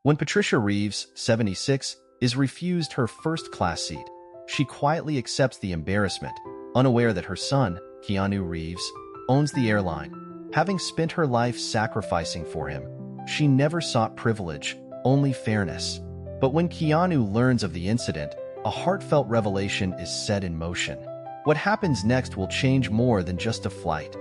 When Patricia Reeves, 76, is refused her first-class seat, she quietly accepts the embarrassment, unaware that her son, Keanu Reeves, owns the airline. Having spent her life sacrificing for him, she never sought privilege, only fairness. But when Keanu learns of the incident, a heartfelt revelation is set in motion. What happens next will change more than just a flight.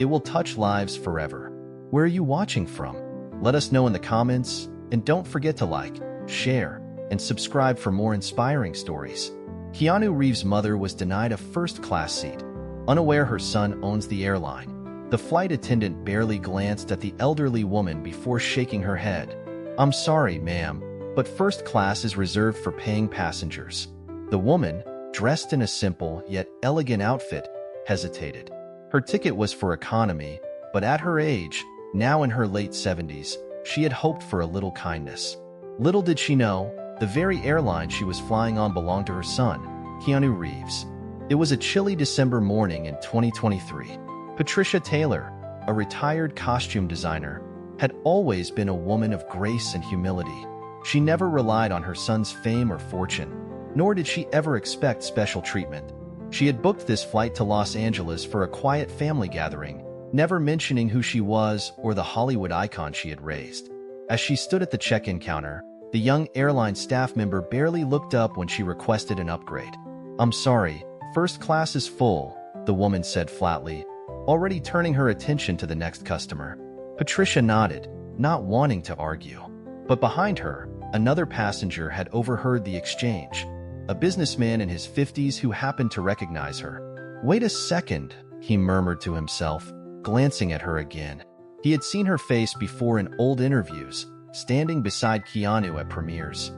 It will touch lives forever. Where are you watching from? Let us know in the comments, and don't forget to like, share, and subscribe for more inspiring stories. Keanu Reeves' mother was denied a first-class seat, unaware her son owns the airline. The flight attendant barely glanced at the elderly woman before shaking her head. "I'm sorry, ma'am, but first class is reserved for paying passengers." The woman, dressed in a simple yet elegant outfit, hesitated. Her ticket was for economy, but at her age, now in her late 70s, she had hoped for a little kindness. Little did she know, the very airline she was flying on belonged to her son, Keanu Reeves. It was a chilly December morning in 2023. Patricia Taylor, a retired costume designer, had always been a woman of grace and humility. She never relied on her son's fame or fortune, nor did she ever expect special treatment. She had booked this flight to Los Angeles for a quiet family gathering, never mentioning who she was or the Hollywood icon she had raised. As she stood at the check-in counter, the young airline staff member barely looked up when she requested an upgrade. "I'm sorry, first class is full," the woman said flatly, already turning her attention to the next customer. Patricia nodded, not wanting to argue. But behind her, another passenger had overheard the exchange, a businessman in his 50s who happened to recognize her. "Wait a second," he murmured to himself, glancing at her again. He had seen her face before in old interviews, standing beside Keanu at premieres.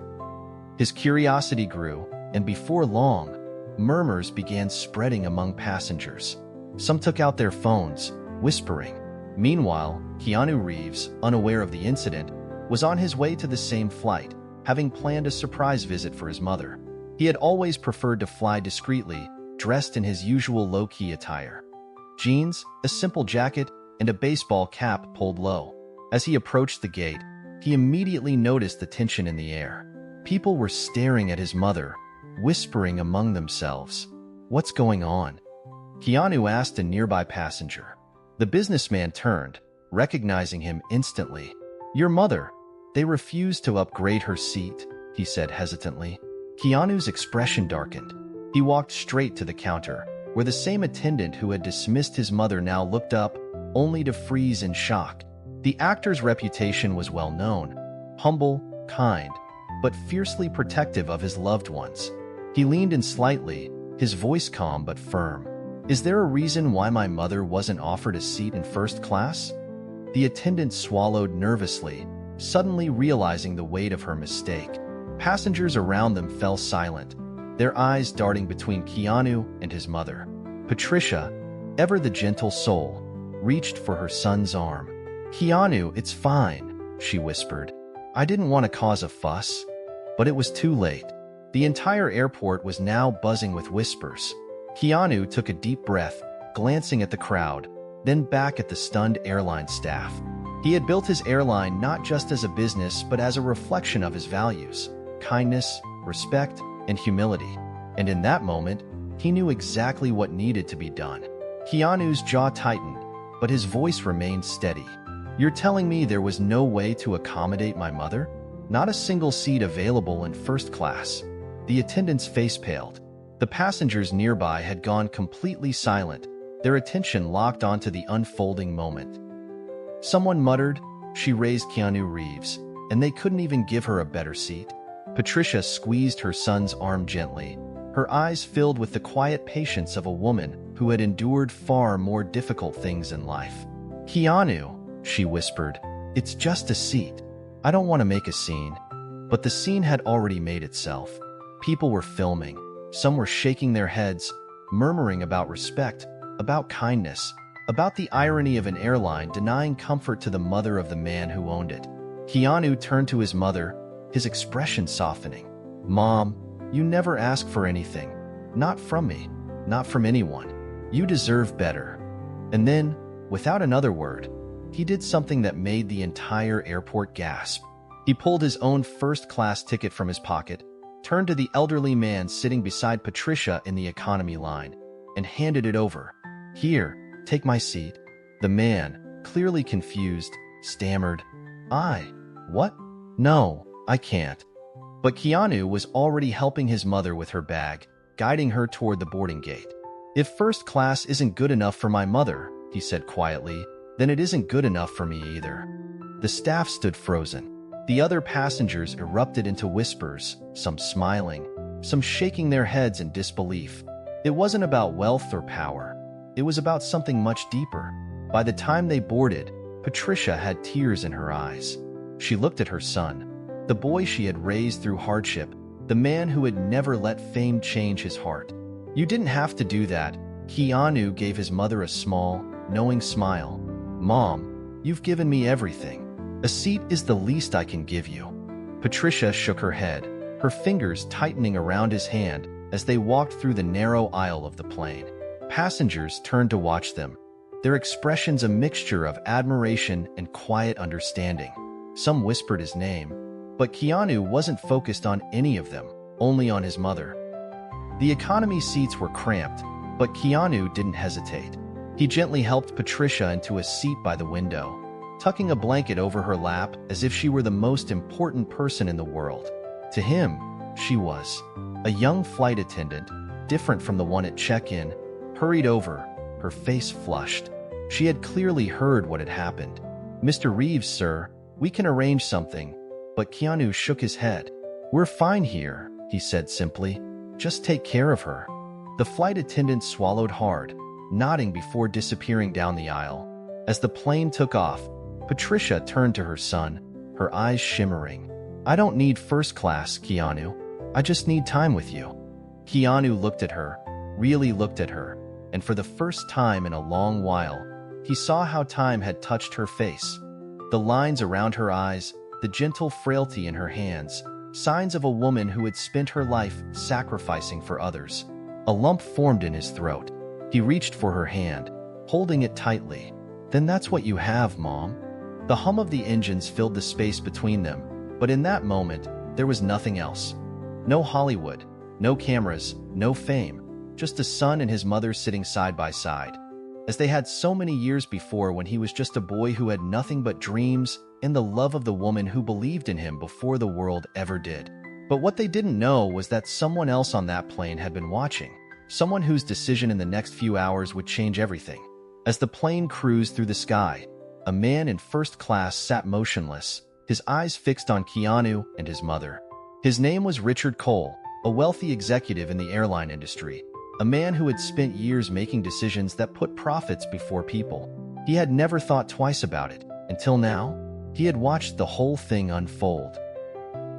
His curiosity grew, and before long, murmurs began spreading among passengers. Some took out their phones, whispering. Meanwhile, Keanu Reeves, unaware of the incident, was on his way to the same flight, having planned a surprise visit for his mother. He had always preferred to fly discreetly, dressed in his usual low-key attire. Jeans, a simple jacket, and a baseball cap pulled low. As he approached the gate, he immediately noticed the tension in the air. People were staring at his mother, whispering among themselves. "What's going on?" Keanu asked a nearby passenger. The businessman turned, recognizing him instantly. "Your mother. They refused to upgrade her seat," he said hesitantly. Keanu's expression darkened. He walked straight to the counter, where the same attendant who had dismissed his mother now looked up, only to freeze in shock. The actor's reputation was well known, humble, kind, but fiercely protective of his loved ones. He leaned in slightly, his voice calm but firm. "Is there a reason why my mother wasn't offered a seat in first class?" The attendant swallowed nervously, suddenly realizing the weight of her mistake. Passengers around them fell silent, their eyes darting between Keanu and his mother. Patricia, ever the gentle soul, reached for her son's arm. "Keanu, it's fine," she whispered. "I didn't want to cause a fuss." But it was too late. The entire airport was now buzzing with whispers. Keanu took a deep breath, glancing at the crowd, then back at the stunned airline staff. He had built his airline not just as a business but as a reflection of his values: kindness, respect, and humility. And in that moment, he knew exactly what needed to be done. Keanu's jaw tightened, but his voice remained steady. "You're telling me there was no way to accommodate my mother? Not a single seat available in first class?" The attendant's face paled. The passengers nearby had gone completely silent, their attention locked onto the unfolding moment. Someone muttered, "She raised Keanu Reeves, and they couldn't even give her a better seat." Patricia squeezed her son's arm gently, her eyes filled with the quiet patience of a woman who had endured far more difficult things in life. "Keanu," she whispered, "it's just a seat. I don't want to make a scene." But the scene had already made itself. People were filming. Some were shaking their heads, murmuring about respect, about kindness, about the irony of an airline denying comfort to the mother of the man who owned it. Keanu turned to his mother, his expression softening. "Mom, you never ask for anything. Not from me. Not from anyone. You deserve better." And then, without another word, he did something that made the entire airport gasp. He pulled his own first-class ticket from his pocket, turned to the elderly man sitting beside Patricia in the economy line, and handed it over. "Here, take my seat." The man, clearly confused, stammered, What? No, I can't." But Keanu was already helping his mother with her bag, guiding her toward the boarding gate. "If first class isn't good enough for my mother," he said quietly, "then it isn't good enough for me either." The staff stood frozen. The other passengers erupted into whispers, some smiling, some shaking their heads in disbelief. It wasn't about wealth or power. It was about something much deeper. By the time they boarded, Patricia had tears in her eyes. She looked at her son, the boy she had raised through hardship, the man who had never let fame change his heart. "You didn't have to do that." Keanu gave his mother a small, knowing smile. "Mom, you've given me everything. A seat is the least I can give you." Patricia shook her head, her fingers tightening around his hand as they walked through the narrow aisle of the plane. Passengers turned to watch them, their expressions a mixture of admiration and quiet understanding. Some whispered his name, but Keanu wasn't focused on any of them, only on his mother. The economy seats were cramped, but Keanu didn't hesitate. He gently helped Patricia into a seat by the window, tucking a blanket over her lap as if she were the most important person in the world. To him, she was. A young flight attendant, different from the one at check-in, hurried over, her face flushed. She had clearly heard what had happened. "Mr. Reeves, sir, we can arrange something." But Keanu shook his head. "We're fine here," he said simply. "Just take care of her." The flight attendant swallowed hard, nodding before disappearing down the aisle. As the plane took off, Patricia turned to her son, her eyes shimmering. "I don't need first class, Keanu. I just need time with you." Keanu looked at her, really looked at her, and for the first time in a long while, he saw how time had touched her face. The lines around her eyes, the gentle frailty in her hands, signs of a woman who had spent her life sacrificing for others. A lump formed in his throat. He reached for her hand, holding it tightly. "Then that's what you have, Mom." The hum of the engines filled the space between them, but in that moment, there was nothing else. No Hollywood, no cameras, no fame, just a son and his mother sitting side by side, as they had so many years before when he was just a boy who had nothing but dreams and the love of the woman who believed in him before the world ever did. But what they didn't know was that someone else on that plane had been watching, someone whose decision in the next few hours would change everything. As the plane cruised through the sky, a man in first class sat motionless, his eyes fixed on Keanu and his mother. His name was Richard Cole, a wealthy executive in the airline industry, a man who had spent years making decisions that put profits before people. He had never thought twice about it, until now. He had watched the whole thing unfold.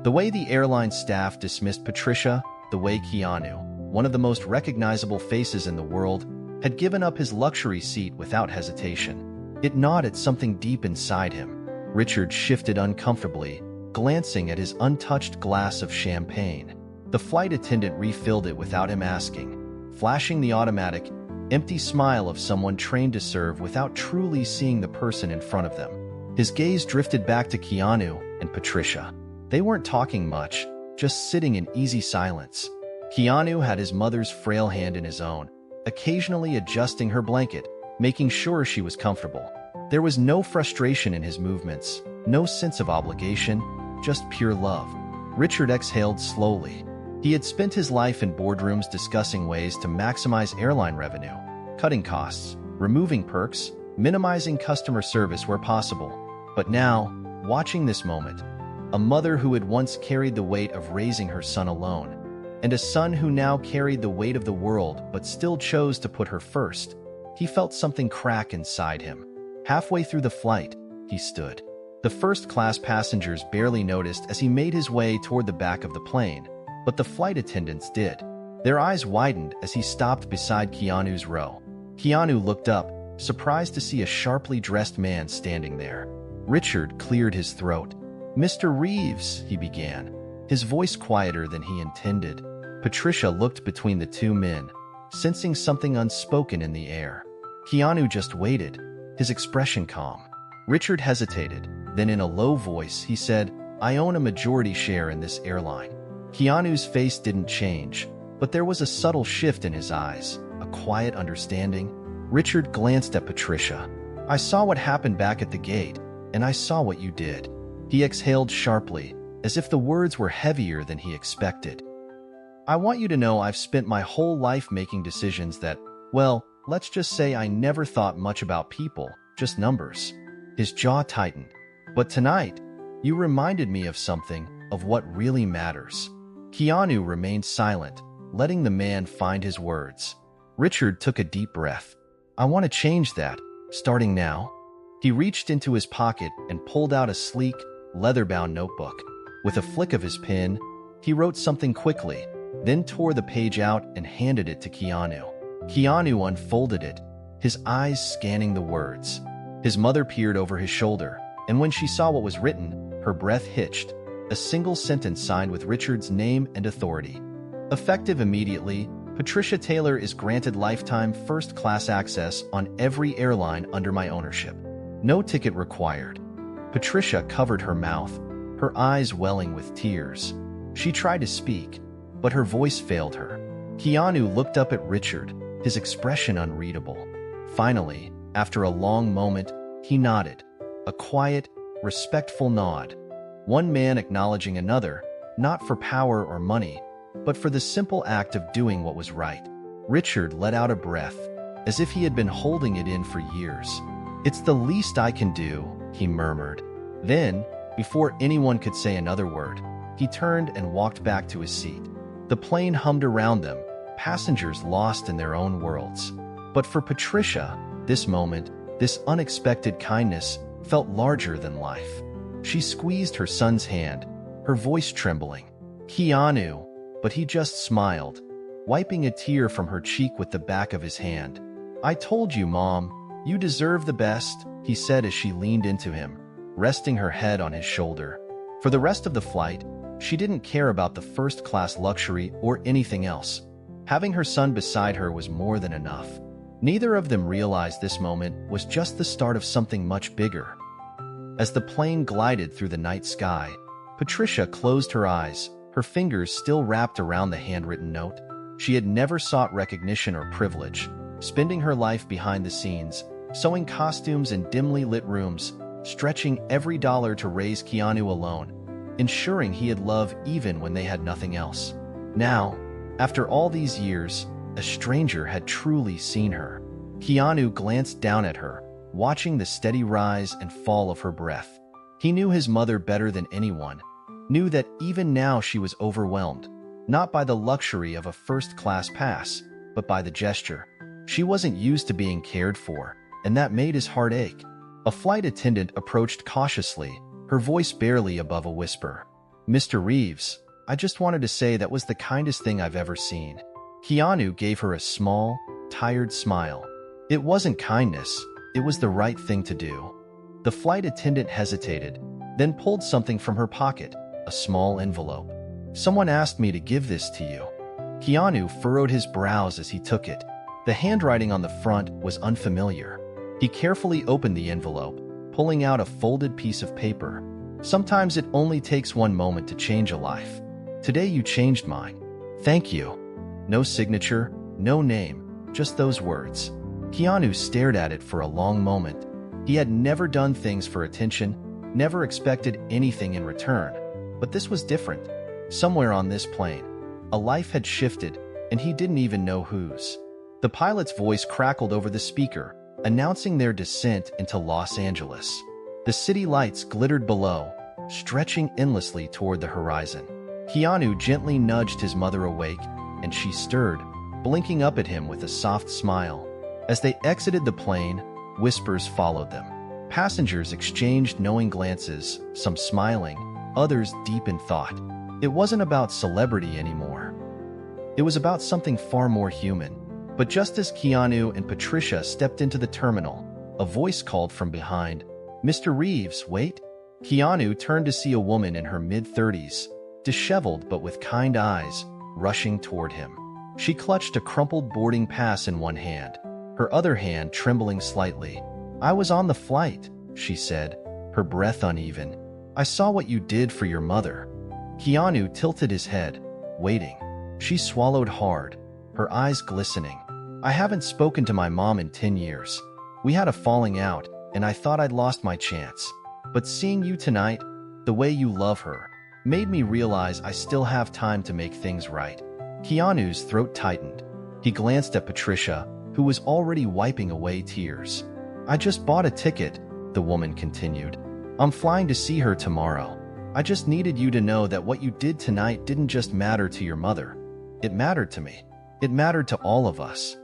The way the airline staff dismissed Patricia, the way Keanu, one of the most recognizable faces in the world, had given up his luxury seat without hesitation. It gnawed at something deep inside him. Richard shifted uncomfortably, glancing at his untouched glass of champagne. The flight attendant refilled it without him asking, flashing the automatic, empty smile of someone trained to serve without truly seeing the person in front of them. His gaze drifted back to Keanu and Patricia. They weren't talking much, just sitting in easy silence. Keanu had his mother's frail hand in his own, occasionally adjusting her blanket, making sure she was comfortable. There was no frustration in his movements, no sense of obligation, just pure love. Richard exhaled slowly. He had spent his life in boardrooms discussing ways to maximize airline revenue, cutting costs, removing perks, minimizing customer service where possible. But now, watching this moment, a mother who had once carried the weight of raising her son alone, and a son who now carried the weight of the world but still chose to put her first, he felt something crack inside him. Halfway through the flight, he stood. The first-class passengers barely noticed as he made his way toward the back of the plane, but the flight attendants did. Their eyes widened as he stopped beside Keanu's row. Keanu looked up, surprised to see a sharply dressed man standing there. Richard cleared his throat. "Mr. Reeves," he began, his voice quieter than he intended. Patricia looked between the two men, sensing something unspoken in the air. Keanu just waited, his expression calm. Richard hesitated. Then in a low voice, he said, I own a majority share in this airline. Keanu's face didn't change, but there was a subtle shift in his eyes, a quiet understanding. Richard glanced at Patricia. I saw what happened back at the gate, and I saw what you did. He exhaled sharply, as if the words were heavier than he expected. I want you to know I've spent my whole life making decisions that, well, let's just say I never thought much about people, just numbers. His jaw tightened. But tonight, you reminded me of something, of what really matters. Keanu remained silent, letting the man find his words. Richard took a deep breath. I want to change that, starting now. He reached into his pocket and pulled out a sleek, leather-bound notebook. With a flick of his pen, he wrote something quickly, then tore the page out and handed it to Keanu. Keanu unfolded it, his eyes scanning the words. His mother peered over his shoulder, and when she saw what was written, her breath hitched. A single sentence signed with Richard's name and authority. Effective immediately, Patricia Taylor is granted lifetime first-class access on every airline under my ownership. No ticket required. Patricia covered her mouth, her eyes welling with tears. She tried to speak, but her voice failed her. Keanu looked up at Richard, his expression unreadable. Finally, after a long moment, he nodded. A quiet, respectful nod. One man acknowledging another, not for power or money, but for the simple act of doing what was right. Richard let out a breath, as if he had been holding it in for years. It's the least I can do, he murmured. Then, before anyone could say another word, he turned and walked back to his seat. The plane hummed around them, passengers lost in their own worlds. But for Patricia, this moment, this unexpected kindness, felt larger than life. She squeezed her son's hand, her voice trembling. Keanu, but he just smiled, wiping a tear from her cheek with the back of his hand. I told you, Mom, you deserve the best, he said as she leaned into him, resting her head on his shoulder. For the rest of the flight, she didn't care about the first-class luxury or anything else. Having her son beside her was more than enough. Neither of them realized this moment was just the start of something much bigger. As the plane glided through the night sky, Patricia closed her eyes, her fingers still wrapped around the handwritten note. She had never sought recognition or privilege, spending her life behind the scenes, sewing costumes in dimly lit rooms, stretching every dollar to raise Keanu alone, ensuring he had love even when they had nothing else. Now, after all these years, a stranger had truly seen her. Keanu glanced down at her, watching the steady rise and fall of her breath. He knew his mother better than anyone, knew that even now she was overwhelmed, not by the luxury of a first-class pass, but by the gesture. She wasn't used to being cared for, and that made his heart ache. A flight attendant approached cautiously, her voice barely above a whisper. Mr. Reeves, I just wanted to say that was the kindest thing I've ever seen. Keanu gave her a small, tired smile. It wasn't kindness, it was the right thing to do. The flight attendant hesitated, then pulled something from her pocket, a small envelope. Someone asked me to give this to you. Keanu furrowed his brows as he took it. The handwriting on the front was unfamiliar. He carefully opened the envelope, pulling out a folded piece of paper. Sometimes it only takes one moment to change a life. Today you changed mine. Thank you. No signature, no name, just those words. Keanu stared at it for a long moment. He had never done things for attention, never expected anything in return. But this was different. Somewhere on this plane, a life had shifted, and he didn't even know whose. The pilot's voice crackled over the speaker, announcing their descent into Los Angeles. The city lights glittered below, stretching endlessly toward the horizon. Keanu gently nudged his mother awake, and she stirred, blinking up at him with a soft smile. As they exited the plane, whispers followed them. Passengers exchanged knowing glances, some smiling, others deep in thought. It wasn't about celebrity anymore. It was about something far more human. But just as Keanu and Patricia stepped into the terminal, a voice called from behind, Mr. Reeves, wait. Keanu turned to see a woman in her mid-30s, disheveled but with kind eyes, rushing toward him. She clutched a crumpled boarding pass in one hand, her other hand trembling slightly. I was on the flight, she said, her breath uneven. I saw what you did for your mother." Keanu tilted his head, waiting. She swallowed hard, her eyes glistening. "I haven't spoken to my mom in 10 years. We had a falling out, and I thought I'd lost my chance. But seeing you tonight, the way you love her, made me realize I still have time to make things right." Keanu's throat tightened. He glanced at Patricia, who was already wiping away tears. "I just bought a ticket," the woman continued. "I'm flying to see her tomorrow. I just needed you to know that what you did tonight didn't just matter to your mother. It mattered to me. It mattered to all of us."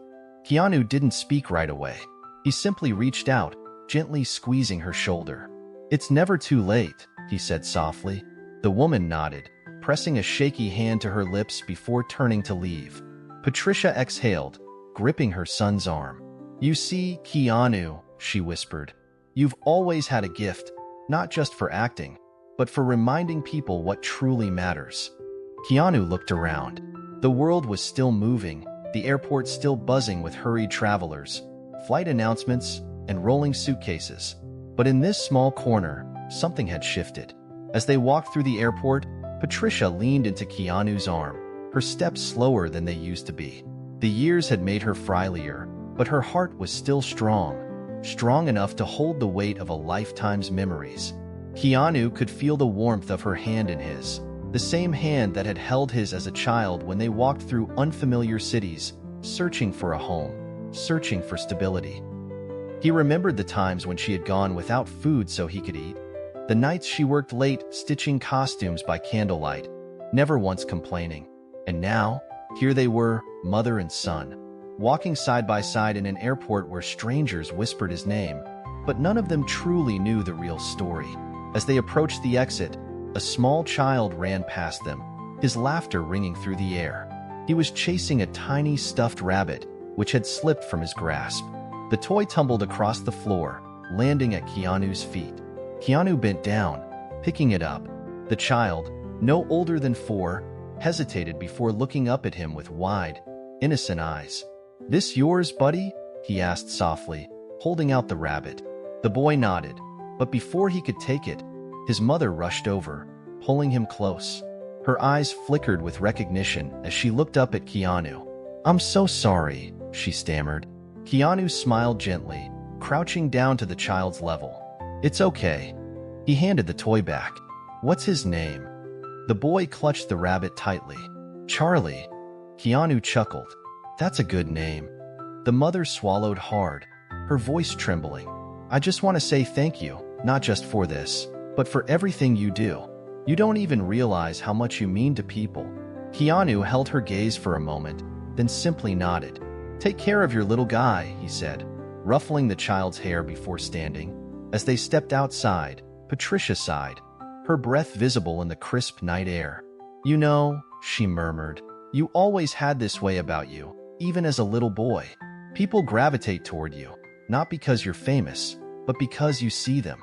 Keanu didn't speak right away. He simply reached out, gently squeezing her shoulder. "It's never too late," he said softly. The woman nodded, pressing a shaky hand to her lips before turning to leave. Patricia exhaled, gripping her son's arm. "You see, Keanu," she whispered, "you've always had a gift, not just for acting, but for reminding people what truly matters." Keanu looked around. The world was still moving, the airport still buzzing with hurried travelers, flight announcements, and rolling suitcases. But in this small corner, something had shifted. As they walked through the airport, Patricia leaned into Keanu's arm, her steps slower than they used to be. The years had made her frilier, but her heart was still strong enough to hold the weight of a lifetime's memories. Keanu could feel the warmth of her hand in his, the same hand that had held his as a child when they walked through unfamiliar cities, searching for a home, searching for stability. He remembered the times when she had gone without food so he could eat, the nights she worked late stitching costumes by candlelight, never once complaining. And now, here they were, mother and son, walking side by side in an airport where strangers whispered his name, but none of them truly knew the real story. As they approached the exit, a small child ran past them, his laughter ringing through the air. He was chasing a tiny stuffed rabbit, which had slipped from his grasp. The toy tumbled across the floor, landing at Keanu's feet. Keanu bent down, picking it up. The child, no older than 4, hesitated before looking up at him with wide, innocent eyes. "This yours, buddy?" he asked softly, holding out the rabbit. The boy nodded, but before he could take it, his mother rushed over, pulling him close. Her eyes flickered with recognition as she looked up at Keanu. "I'm so sorry," she stammered. Keanu smiled gently, crouching down to the child's level. "It's okay." He handed the toy back. "What's his name?" The boy clutched the rabbit tightly. "Charlie." Keanu chuckled. "That's a good name." The mother swallowed hard, her voice trembling. "I just want to say thank you, not just for this, but for everything you do. You don't even realize how much you mean to people." Keanu held her gaze for a moment, then simply nodded. "Take care of your little guy," he said, ruffling the child's hair before standing. As they stepped outside, Patricia sighed, her breath visible in the crisp night air. "You know," she murmured, "you always had this way about you, even as a little boy. People gravitate toward you, not because you're famous, but because you see them."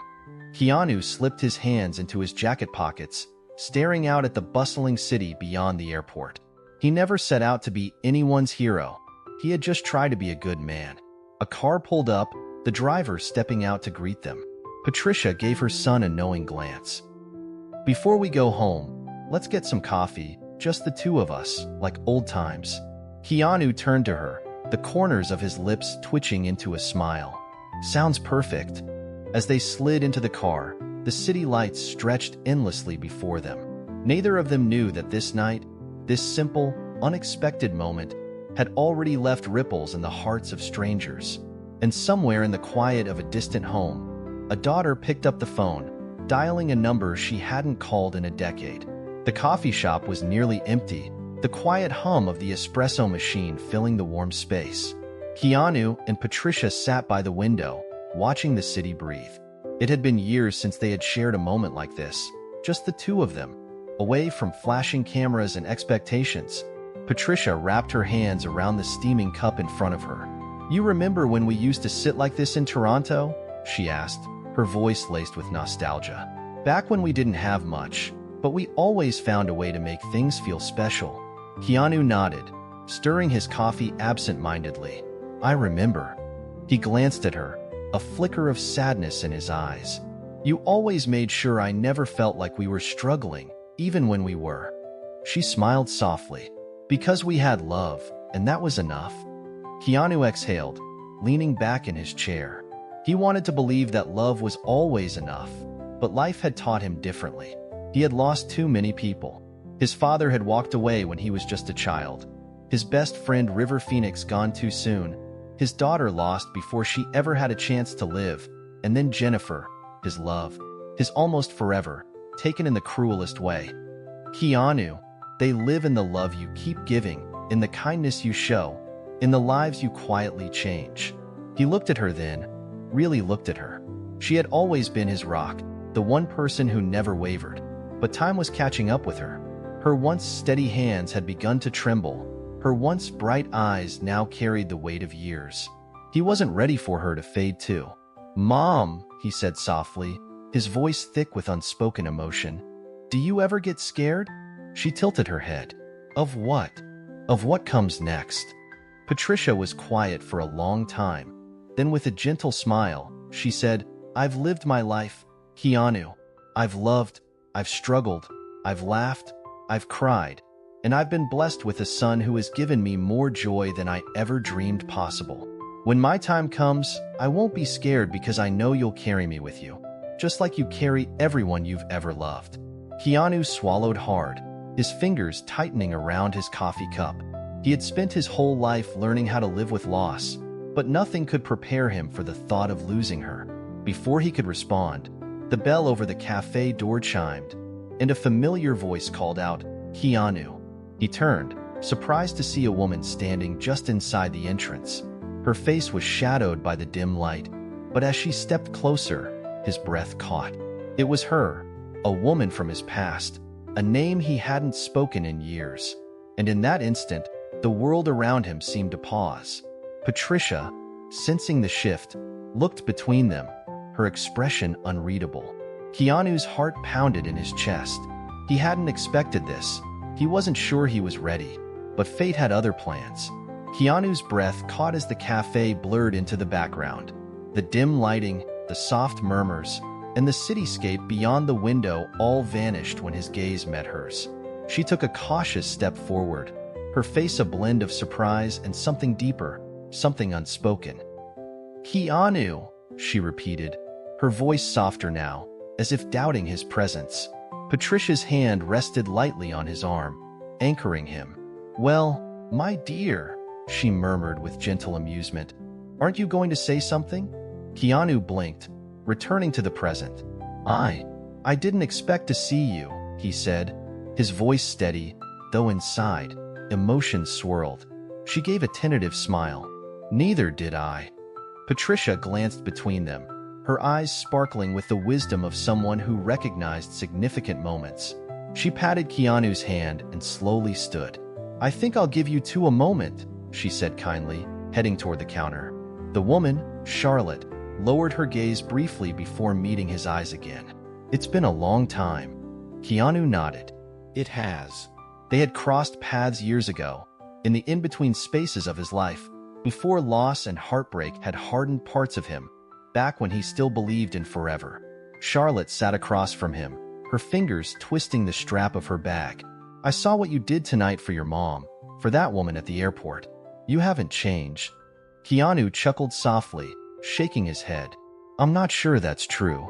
Keanu slipped his hands into his jacket pockets, staring out at the bustling city beyond the airport. He never set out to be anyone's hero. He had just tried to be a good man. A car pulled up, the driver stepping out to greet them. Patricia gave her son a knowing glance. "Before we go home, let's get some coffee, just the two of us, like old times." Keanu turned to her, the corners of his lips twitching into a smile. "Sounds perfect." As they slid into the car, the city lights stretched endlessly before them. Neither of them knew that this night, this simple, unexpected moment, had already left ripples in the hearts of strangers. And somewhere in the quiet of a distant home, a daughter picked up the phone, dialing a number she hadn't called in a decade. The coffee shop was nearly empty, the quiet hum of the espresso machine filling the warm space. Keanu and Patricia sat by the window, watching the city breathe. It had been years since they had shared a moment like this, just the two of them, away from flashing cameras and expectations. Patricia wrapped her hands around the steaming cup in front of her. "You remember when we used to sit like this in Toronto?" she asked, her voice laced with nostalgia. "Back when we didn't have much, but we always found a way to make things feel special." Keanu nodded, stirring his coffee absent-mindedly. "I remember." He glanced at her, a flicker of sadness in his eyes. You always made sure I never felt like we were struggling, even when we were." She smiled softly. "Because we had love, and that was enough." Keanu exhaled, leaning back in his chair. He wanted to believe that love was always enough, but life had taught him differently. He had lost too many people. His father had walked away when he was just a child. His best friend River Phoenix gone too soon. His daughter lost before she ever had a chance to live. And then Jennifer, his love, his almost forever, taken in the cruelest way. "Keanu, they live in the love you keep giving, in the kindness you show, in the lives you quietly change." He looked at her then, really looked at her. She had always been his rock, the one person who never wavered. But time was catching up with her. Her once steady hands had begun to tremble. Her once bright eyes now carried the weight of years. He wasn't ready for her to fade too. "Mom," he said softly, his voice thick with unspoken emotion. "Do you ever get scared?" She tilted her head. "Of what? Of what comes next?" Patricia was quiet for a long time. Then with a gentle smile, she said, "I've lived my life, Keanu. I've loved, I've struggled, I've laughed, I've cried, and I've been blessed with a son who has given me more joy than I ever dreamed possible. When my time comes, I won't be scared because I know you'll carry me with you, just like you carry everyone you've ever loved." Keanu swallowed hard, his fingers tightening around his coffee cup. He had spent his whole life learning how to live with loss, but nothing could prepare him for the thought of losing her. Before he could respond, the bell over the cafe door chimed, and a familiar voice called out, "Keanu." He turned, surprised to see a woman standing just inside the entrance. Her face was shadowed by the dim light, but as she stepped closer, his breath caught. It was her, a woman from his past, a name he hadn't spoken in years. And in that instant, the world around him seemed to pause. Patricia, sensing the shift, looked between them, her expression unreadable. Keanu's heart pounded in his chest. He hadn't expected this. He wasn't sure he was ready, but fate had other plans. Keanu's breath caught as the cafe blurred into the background. The dim lighting, the soft murmurs, and the cityscape beyond the window all vanished when his gaze met hers. She took a cautious step forward, her face a blend of surprise and something deeper, something unspoken. "Keanu," she repeated, her voice softer now, as if doubting his presence. Patricia's hand rested lightly on his arm, anchoring him. "Well, my dear," she murmured with gentle amusement, "aren't you going to say something?" Keanu blinked, returning to the present. I didn't expect to see you," he said, his voice steady, though inside, emotions swirled. She gave a tentative smile. "Neither did I." Patricia glanced between them, her eyes sparkling with the wisdom of someone who recognized significant moments. She patted Keanu's hand and slowly stood. "I think I'll give you two a moment," she said kindly, heading toward the counter. The woman, Charlotte, lowered her gaze briefly before meeting his eyes again. "It's been a long time." Keanu nodded. "It has." They had crossed paths years ago, in the in-between spaces of his life, before loss and heartbreak had hardened parts of him, back when he still believed in forever. Charlotte sat across from him, her fingers twisting the strap of her bag. "I saw what you did tonight for your mom, for that woman at the airport. You haven't changed." Keanu chuckled softly, shaking his head. "I'm not sure that's true."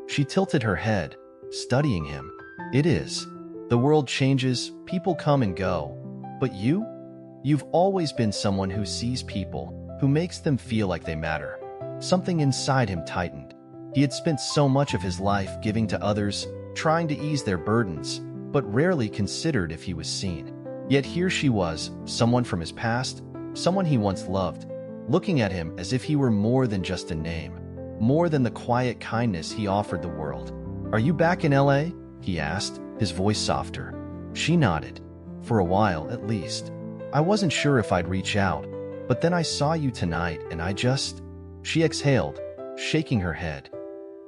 She tilted her head, studying him. "It is. The world changes, people come and go. But you've always been someone who sees people, who makes them feel like they matter." Something inside him tightened. He had spent so much of his life giving to others, trying to ease their burdens, but rarely considered if he was seen. Yet here she was, someone from his past, someone he once loved, looking at him as if he were more than just a name, more than the quiet kindness he offered the world. "Are you back in LA?" he asked, his voice softer. She nodded. "For a while, at least. I wasn't sure if I'd reach out, but then I saw you tonight and I just..." She exhaled, shaking her head.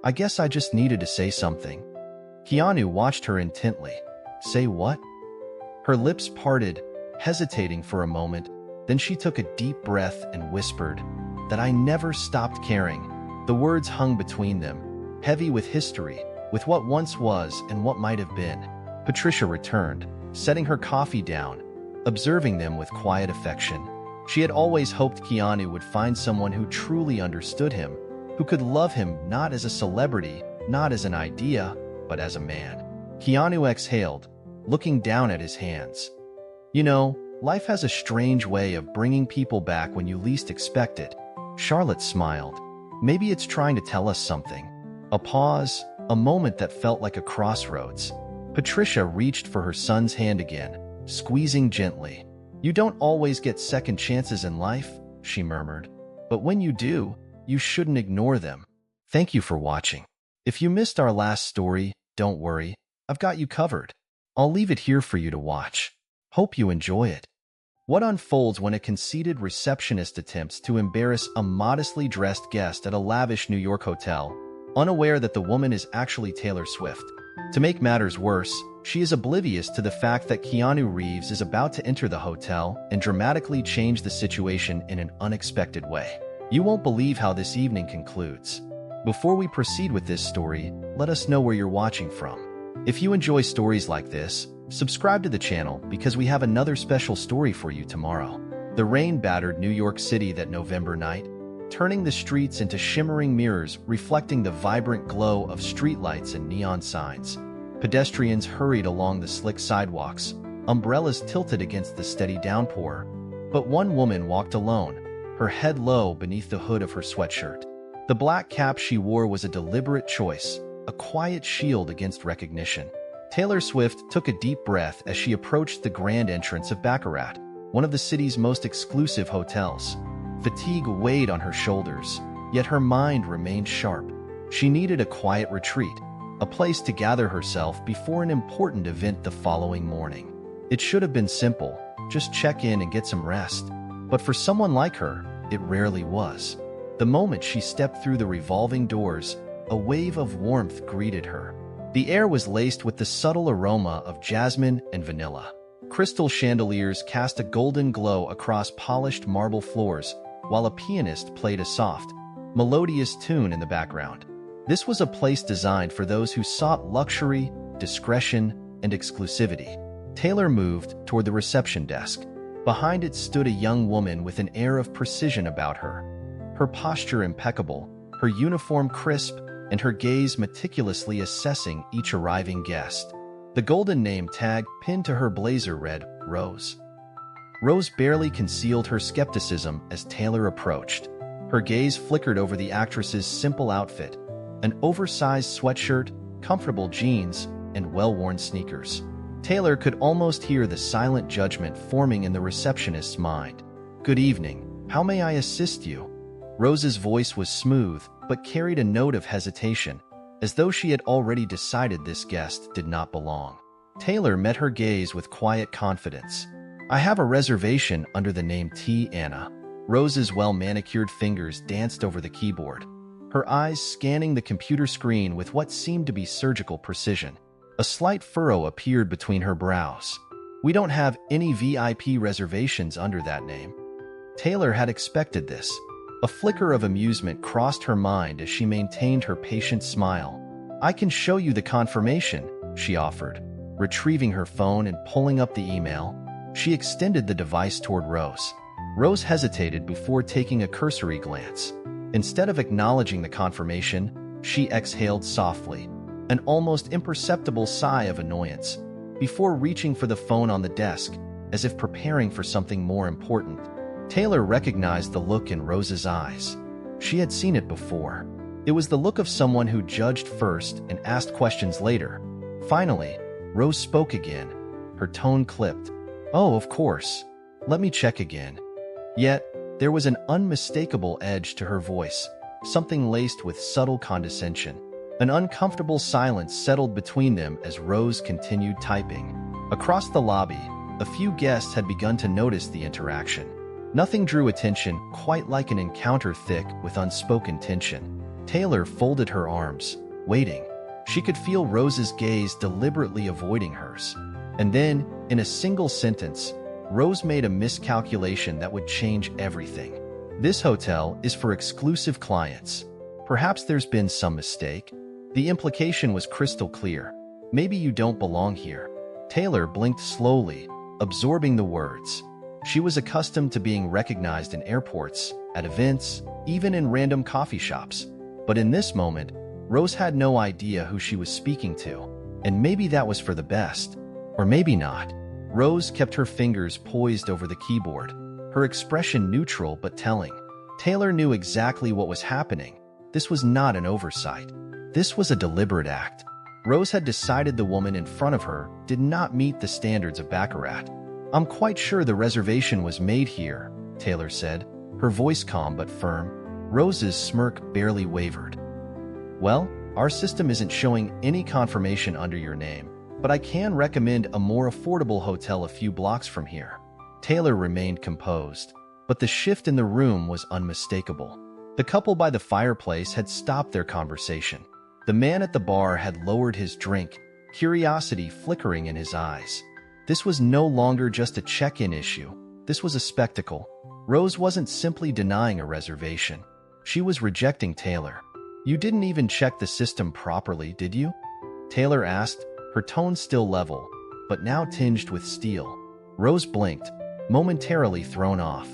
"I guess I just needed to say something." Keanu watched her intently. "Say what?" Her lips parted, hesitating for a moment, then she took a deep breath and whispered, "That I never stopped caring." The words hung between them, heavy with history, with what once was and what might have been. Patricia returned, setting her coffee down, observing them with quiet affection. She had always hoped Keanu would find someone who truly understood him, who could love him not as a celebrity, not as an idea, but as a man. Keanu exhaled, looking down at his hands. You know, life has a strange way of bringing people back when you least expect it. Charlotte smiled. Maybe it's trying to tell us something. A pause, a moment that felt like a crossroads. Patricia reached for her son's hand again, squeezing gently. You don't always get second chances in life, she murmured. But when you do, you shouldn't ignore them. Thank you for watching. If you missed our last story, don't worry, I've got you covered. I'll leave it here for you to watch. Hope you enjoy it. What unfolds when a conceited receptionist attempts to embarrass a modestly dressed guest at a lavish New York hotel, unaware that the woman is actually Taylor Swift? To make matters worse, she is oblivious to the fact that Keanu Reeves is about to enter the hotel and dramatically change the situation in an unexpected way. You won't believe how this evening concludes. Before we proceed with this story, let us know where you're watching from. If you enjoy stories like this, subscribe to the channel because we have another special story for you tomorrow. The rain battered New York City that November night, turning the streets into shimmering mirrors reflecting the vibrant glow of streetlights and neon signs. Pedestrians hurried along the slick sidewalks, umbrellas tilted against the steady downpour. But one woman walked alone, her head low beneath the hood of her sweatshirt. The black cap she wore was a deliberate choice, a quiet shield against recognition. Taylor Swift took a deep breath as she approached the grand entrance of Baccarat, one of the city's most exclusive hotels. Fatigue weighed on her shoulders, yet her mind remained sharp. She needed a quiet retreat, a place to gather herself before an important event the following morning. It should have been simple, just check in and get some rest. But for someone like her, it rarely was. The moment she stepped through the revolving doors, a wave of warmth greeted her. The air was laced with the subtle aroma of jasmine and vanilla. Crystal chandeliers cast a golden glow across polished marble floors, while a pianist played a soft, melodious tune in the background. This was a place designed for those who sought luxury, discretion, and exclusivity. Taylor moved toward the reception desk. Behind it stood a young woman with an air of precision about her. Her posture impeccable, her uniform crisp, and her gaze meticulously assessing each arriving guest. The golden name tag pinned to her blazer read, Rose. Rose barely concealed her skepticism as Taylor approached. Her gaze flickered over the actress's simple outfit, an oversized sweatshirt, comfortable jeans, and well-worn sneakers. Taylor could almost hear the silent judgment forming in the receptionist's mind. Good evening, how may I assist you? Rose's voice was smooth, but carried a note of hesitation, as though she had already decided this guest did not belong. Taylor met her gaze with quiet confidence. I have a reservation under the name T. Anna. Rose's well-manicured fingers danced over the keyboard, her eyes scanning the computer screen with what seemed to be surgical precision. A slight furrow appeared between her brows. We don't have any VIP reservations under that name. Taylor had expected this. A flicker of amusement crossed her mind as she maintained her patient smile. I can show you the confirmation, she offered. Retrieving her phone and pulling up the email, she extended the device toward Rose. Rose hesitated before taking a cursory glance. Instead of acknowledging the confirmation, she exhaled softly, an almost imperceptible sigh of annoyance, before reaching for the phone on the desk, as if preparing for something more important. Taylor recognized the look in Rose's eyes. She had seen it before. It was the look of someone who judged first and asked questions later. Finally, Rose spoke again, her tone clipped. Oh, of course. Let me check again. Yet, there was an unmistakable edge to her voice, something laced with subtle condescension. An uncomfortable silence settled between them as Rose continued typing. Across the lobby, a few guests had begun to notice the interaction. Nothing drew attention quite like an encounter thick with unspoken tension. Taylor folded her arms, waiting. She could feel Rose's gaze deliberately avoiding hers. And then, in a single sentence, Rose made a miscalculation that would change everything. This hotel is for exclusive clients. Perhaps there's been some mistake. The implication was crystal clear. Maybe you don't belong here. Taylor blinked slowly, absorbing the words. She was accustomed to being recognized in airports, at events, even in random coffee shops. But in this moment, Rose had no idea who she was speaking to, and maybe that was for the best. Or maybe not. Rose kept her fingers poised over the keyboard, her expression neutral but telling. Taylor knew exactly what was happening. This was not an oversight. This was a deliberate act. Rose had decided the woman in front of her did not meet the standards of baccarat. "I'm quite sure the reservation was made here," Taylor said, her voice calm but firm. Rose's smirk barely wavered. "Well, our system isn't showing any confirmation under your name, but I can recommend a more affordable hotel a few blocks from here." Taylor remained composed, but the shift in the room was unmistakable. The couple by the fireplace had stopped their conversation. The man at the bar had lowered his drink, curiosity flickering in his eyes. This was no longer just a check-in issue. This was a spectacle. Rose wasn't simply denying a reservation. She was rejecting Taylor. "You didn't even check the system properly, did you?" Taylor asked, her tone still level, but now tinged with steel. Rose blinked, momentarily thrown off.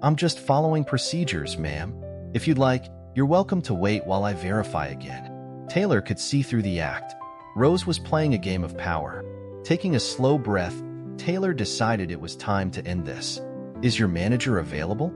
"I'm just following procedures, ma'am. If you'd like, you're welcome to wait while I verify again." Taylor could see through the act. Rose was playing a game of power. Taking a slow breath, Taylor decided it was time to end this. "Is your manager available?"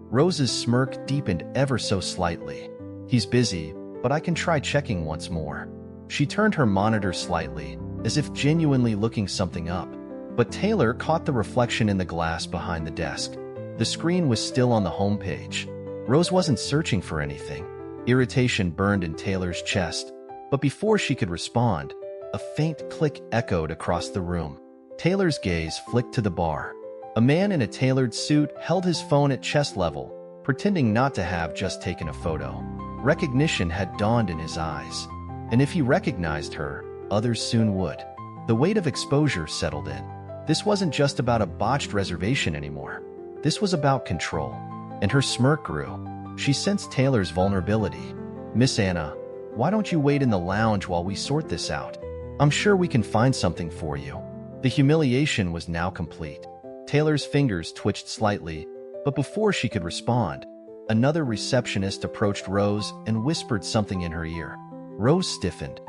Rose's smirk deepened ever so slightly. "He's busy, but I can try checking once more." She turned her monitor slightly, as if genuinely looking something up. But Taylor caught the reflection in the glass behind the desk. The screen was still on the homepage. Rose wasn't searching for anything. Irritation burned in Taylor's chest, but before she could respond, a faint click echoed across the room. Taylor's gaze flicked to the bar. A man in a tailored suit held his phone at chest level, pretending not to have just taken a photo. Recognition had dawned in his eyes, and if he recognized her, others soon would. The weight of exposure settled in. This wasn't just about a botched reservation anymore. This was about control, and her smirk grew. She sensed Taylor's vulnerability. "Miss Anna, why don't you wait in the lounge while we sort this out? I'm sure we can find something for you." The humiliation was now complete. Taylor's fingers twitched slightly, but before she could respond, another receptionist approached Rose and whispered something in her ear. Rose stiffened.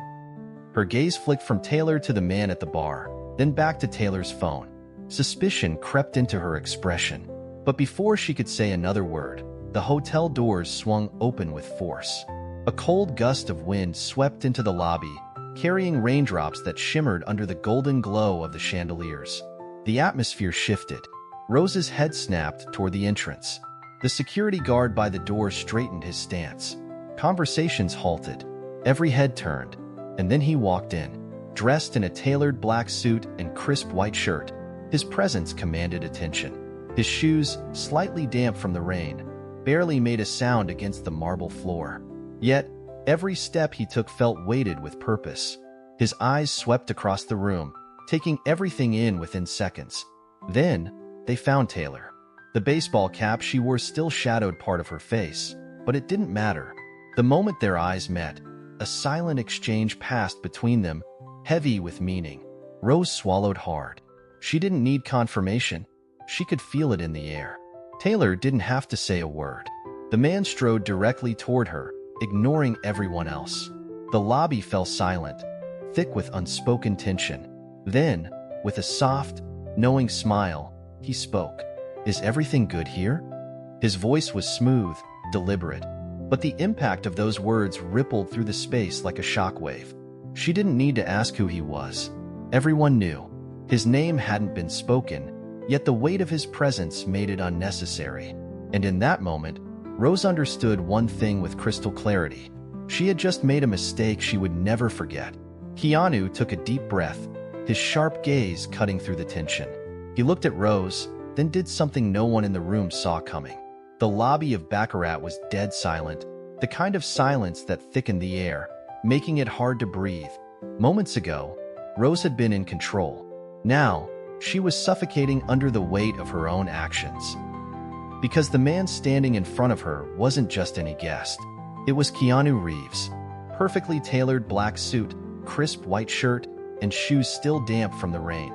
Her gaze flicked from Taylor to the man at the bar, then back to Taylor's phone. Suspicion crept into her expression. But before she could say another word, the hotel doors swung open with force. A cold gust of wind swept into the lobby, carrying raindrops that shimmered under the golden glow of the chandeliers. The atmosphere shifted. Rose's head snapped toward the entrance. The security guard by the door straightened his stance. Conversations halted. Every head turned, and then he walked in, dressed in a tailored black suit and crisp white shirt. His presence commanded attention. His shoes, slightly damp from the rain, barely made a sound against the marble floor. Yet, every step he took felt weighted with purpose. His eyes swept across the room, taking everything in within seconds. Then, they found Taylor. The baseball cap she wore still shadowed part of her face, but it didn't matter. The moment their eyes met, a silent exchange passed between them, heavy with meaning. Rose swallowed hard. She didn't need confirmation. She could feel it in the air. Taylor didn't have to say a word. The man strode directly toward her, ignoring everyone else. The lobby fell silent, thick with unspoken tension. Then, with a soft, knowing smile, he spoke. "Is everything good here?" His voice was smooth, deliberate, but the impact of those words rippled through the space like a shockwave. She didn't need to ask who he was. Everyone knew. His name hadn't been spoken, yet the weight of his presence made it unnecessary. And in that moment, Rose understood one thing with crystal clarity. She had just made a mistake she would never forget. Keanu took a deep breath, his sharp gaze cutting through the tension. He looked at Rose, then did something no one in the room saw coming. The lobby of Baccarat was dead silent, the kind of silence that thickened the air, making it hard to breathe. Moments ago, Rose had been in control. Now, she was suffocating under the weight of her own actions. Because the man standing in front of her wasn't just any guest. It was Keanu Reeves, perfectly tailored black suit, crisp white shirt, and shoes still damp from the rain.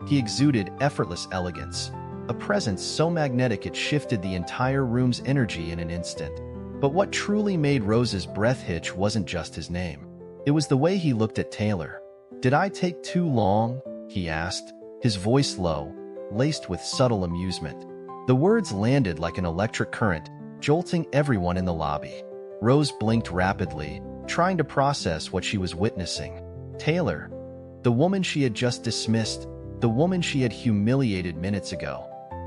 He exuded effortless elegance, a presence so magnetic it shifted the entire room's energy in an instant. But what truly made Rose's breath hitch wasn't just his name. It was the way he looked at Taylor. "Did I take too long?" he asked, his voice low, laced with subtle amusement. The words landed like an electric current, jolting everyone in the lobby. Rose blinked rapidly, trying to process what she was witnessing. Taylor, the woman she had just dismissed, the woman she had humiliated minutes ago,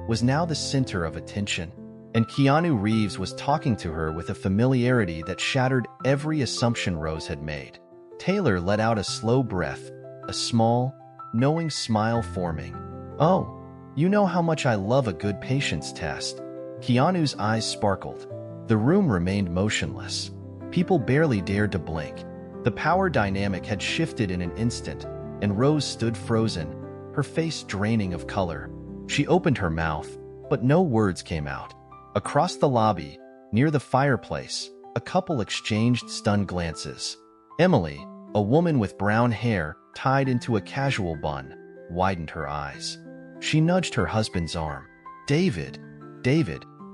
was now the center of attention. And Keanu Reeves was talking to her with a familiarity that shattered every assumption Rose had made. Taylor let out a slow breath, a small, knowing smile forming. "Oh, you know how much I love a good patience test." Keanu's eyes sparkled. The room remained motionless. People barely dared to blink. The power dynamic had shifted in an instant, and Rose stood frozen, her face draining of color. She opened her mouth, but no words came out. Across the lobby, near the fireplace, a couple exchanged stunned glances. Emily, a woman with brown hair tied into a casual bun, widened her eyes. She nudged her husband's arm. David,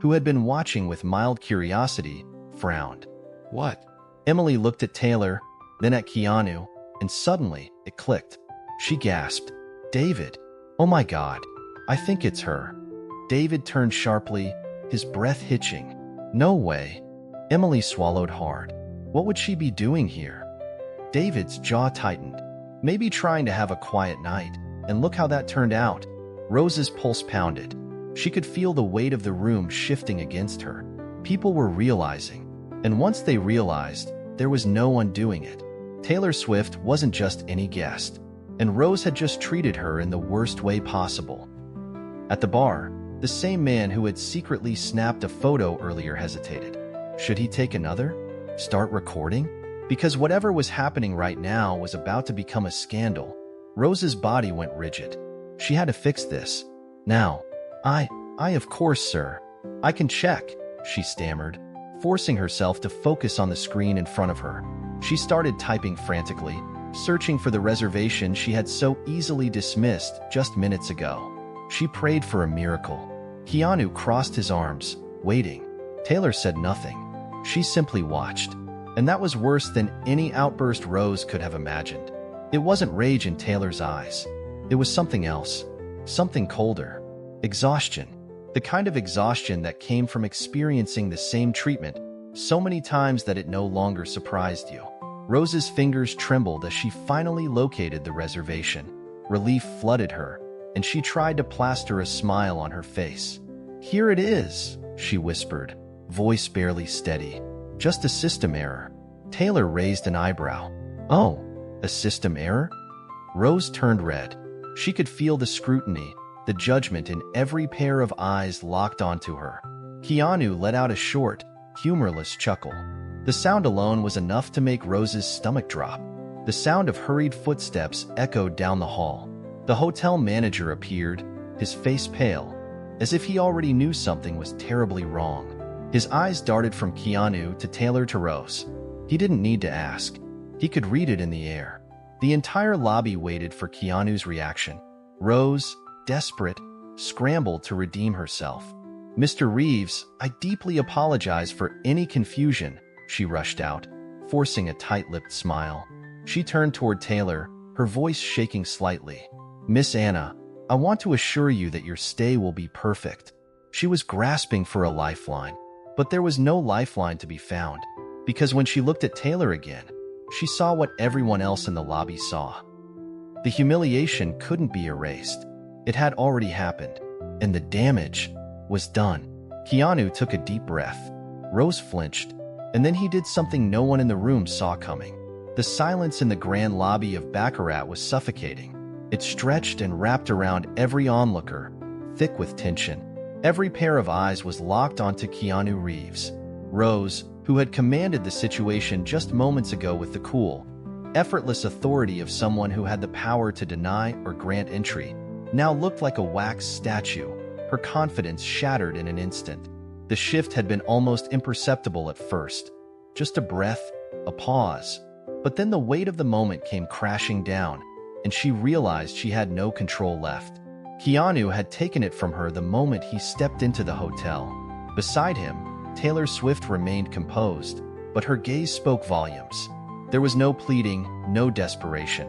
who had been watching with mild curiosity, frowned. "What?" Emily looked at Taylor, then at Keanu, and suddenly it clicked. She gasped, "David, oh my God, I think it's her." David turned sharply, his breath hitching. "No way." Emily swallowed hard. What would she be doing here? David's jaw tightened. Maybe trying to have a quiet night, and look how that turned out. Rose's pulse pounded. She could feel the weight of the room shifting against her. People were realizing, and once they realized, there was no undoing it. Taylor Swift wasn't just any guest, and Rose had just treated her in the worst way possible. At the bar, the same man who had secretly snapped a photo earlier hesitated. Should he take another? Start recording? Because whatever was happening right now was about to become a scandal. Rose's body went rigid. She had to fix this. Now, of course, sir. I can check, she stammered, forcing herself to focus on the screen in front of her. She started typing frantically, searching for the reservation she had so easily dismissed just minutes ago. She prayed for a miracle. Keanu crossed his arms, waiting. Taylor said nothing. She simply watched. And that was worse than any outburst Rose could have imagined. It wasn't rage in Taylor's eyes. It was something else. Something colder. Exhaustion. The kind of exhaustion that came from experiencing the same treatment so many times that it no longer surprised you. Rose's fingers trembled as she finally located the reservation. Relief flooded her, and she tried to plaster a smile on her face. "Here it is," she whispered, voice barely steady. "Just a system error." Taylor raised an eyebrow. "Oh, a system error?" Rose turned red. She could feel the scrutiny, the judgment in every pair of eyes locked onto her. Keanu let out a short, humorless chuckle. The sound alone was enough to make Rose's stomach drop. The sound of hurried footsteps echoed down the hall. The hotel manager appeared, his face pale, as if he already knew something was terribly wrong. His eyes darted from Keanu to Taylor to Rose. He didn't need to ask. He could read it in the air. The entire lobby waited for Keanu's reaction. Rose, desperate, scrambled to redeem herself. "Mr. Reeves, I deeply apologize for any confusion," she rushed out, forcing a tight-lipped smile. She turned toward Taylor, her voice shaking slightly. "Miss Anna, I want to assure you that your stay will be perfect." She was grasping for a lifeline, but there was no lifeline to be found, because when she looked at Taylor again, she saw what everyone else in the lobby saw. The humiliation couldn't be erased. It had already happened, and the damage was done. Keanu took a deep breath. Rose flinched, and then he did something no one in the room saw coming. The silence in the grand lobby of Baccarat was suffocating. It stretched and wrapped around every onlooker, thick with tension. Every pair of eyes was locked onto Keanu Reeves. Rose, who had commanded the situation just moments ago with the cool, effortless authority of someone who had the power to deny or grant entry, now looked like a wax statue, her confidence shattered in an instant. The shift had been almost imperceptible at first. Just a breath, a pause. But then the weight of the moment came crashing down, and she realized she had no control left. Keanu had taken it from her the moment he stepped into the hotel. Beside him, Taylor Swift remained composed, but her gaze spoke volumes. There was no pleading, no desperation.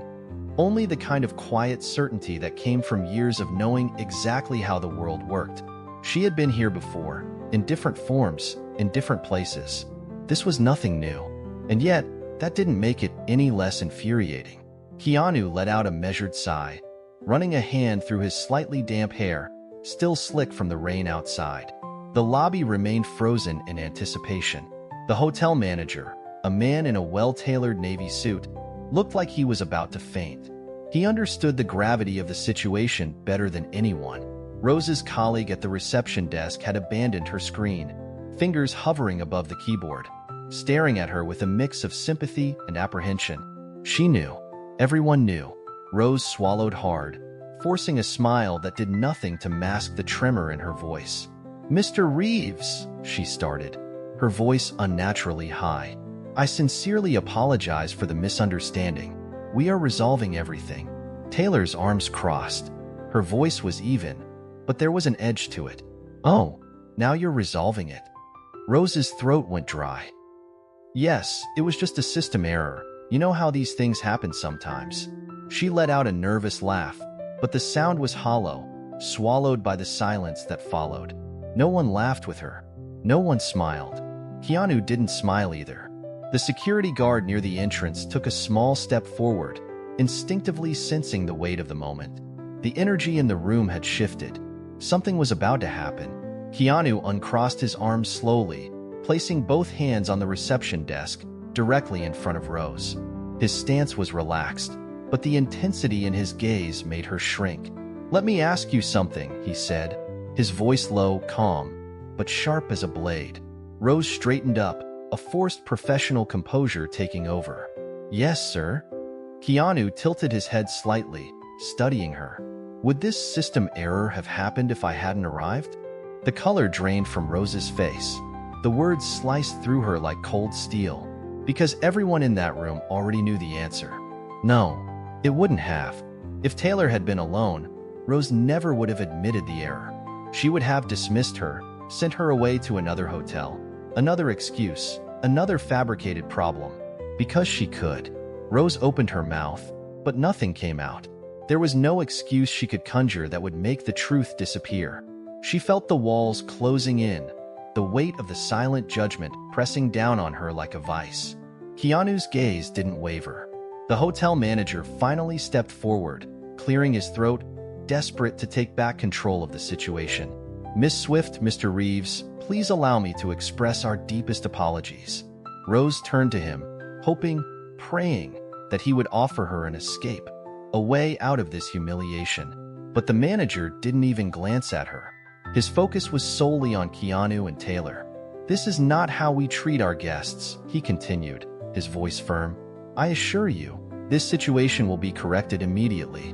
Only the kind of quiet certainty that came from years of knowing exactly how the world worked. She had been here before, in different forms, in different places. This was nothing new, and yet, that didn't make it any less infuriating. Keanu let out a measured sigh, running a hand through his slightly damp hair, still slick from the rain outside. The lobby remained frozen in anticipation. The hotel manager, a man in a well-tailored navy suit, looked like he was about to faint. He understood the gravity of the situation better than anyone. Rose's colleague at the reception desk had abandoned her screen, fingers hovering above the keyboard, staring at her with a mix of sympathy and apprehension. She knew. Everyone knew. Rose swallowed hard, forcing a smile that did nothing to mask the tremor in her voice. "Mr. Reeves," she started, her voice unnaturally high. "I sincerely apologize for the misunderstanding. We are resolving everything." Taylor's arms crossed. Her voice was even, but there was an edge to it. "Oh, now you're resolving it." Rose's throat went dry. "Yes, it was just a system error. You know how these things happen sometimes." She let out a nervous laugh, but the sound was hollow, swallowed by the silence that followed. No one laughed with her. No one smiled. Keanu didn't smile either. The security guard near the entrance took a small step forward, instinctively sensing the weight of the moment. The energy in the room had shifted. Something was about to happen. Keanu uncrossed his arms slowly, placing both hands on the reception desk, directly in front of Rose. His stance was relaxed, but the intensity in his gaze made her shrink. "Let me ask you something," he said, his voice low, calm, but sharp as a blade. Rose straightened up, a forced professional composure taking over. "Yes, sir." Keanu tilted his head slightly, studying her. Would this system error have happened if I hadn't arrived? The color drained from Rose's face. The words sliced through her like cold steel, because everyone in that room already knew the answer. No, it wouldn't have. If Taylor had been alone, Rose never would have admitted the error. She would have dismissed her, sent her away to another hotel, another excuse, another fabricated problem. Because she could. Rose opened her mouth, but nothing came out. There was no excuse she could conjure that would make the truth disappear. She felt the walls closing in, the weight of the silent judgment pressing down on her like a vice. Keanu's gaze didn't waver. The hotel manager finally stepped forward, clearing his throat, desperate to take back control of the situation. "Miss Swift, Mr. Reeves, please allow me to express our deepest apologies." Rose turned to him, hoping, praying, that he would offer her an escape, a way out of this humiliation. But the manager didn't even glance at her. His focus was solely on Keanu and Taylor. "This is not how we treat our guests," he continued, his voice firm. "I assure you, this situation will be corrected immediately."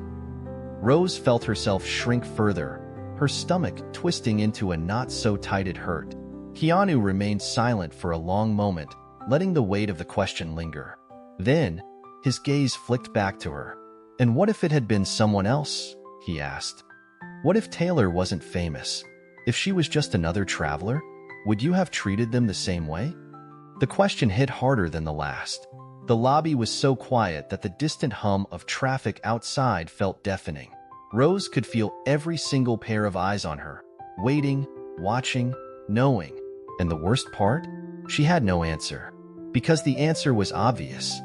Rose felt herself shrink further, her stomach twisting into a not-so-tight it hurt. Keanu remained silent for a long moment, letting the weight of the question linger. Then, his gaze flicked back to her. "And what if it had been someone else?" he asked. "What if Taylor wasn't famous? If she was just another traveler? Would you have treated them the same way?" The question hit harder than the last. The lobby was so quiet that the distant hum of traffic outside felt deafening. Rose could feel every single pair of eyes on her, waiting, watching, knowing. And the worst part? She had no answer. Because the answer was obvious.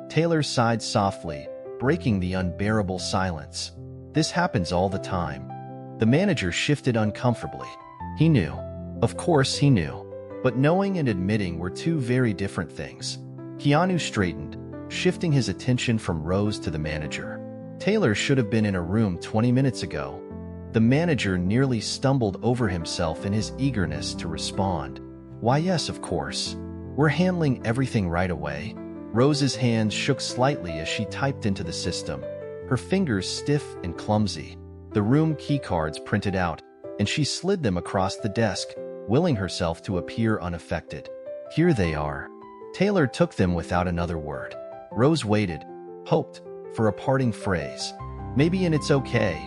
Taylor sighed softly, breaking the unbearable silence. "This happens all the time." The manager shifted uncomfortably. He knew. Of course he knew. But knowing and admitting were two very different things. Keanu straightened, shifting his attention from Rose to the manager. Taylor should have been in a room 20 minutes ago. The manager nearly stumbled over himself in his eagerness to respond. "Why, yes, of course. We're handling everything right away." Rose's hands shook slightly as she typed into the system, her fingers stiff and clumsy. The room keycards printed out, and she slid them across the desk, willing herself to appear unaffected. "Here they are." Taylor took them without another word. Rose waited, hoped for a parting phrase. Maybe an "it's okay,"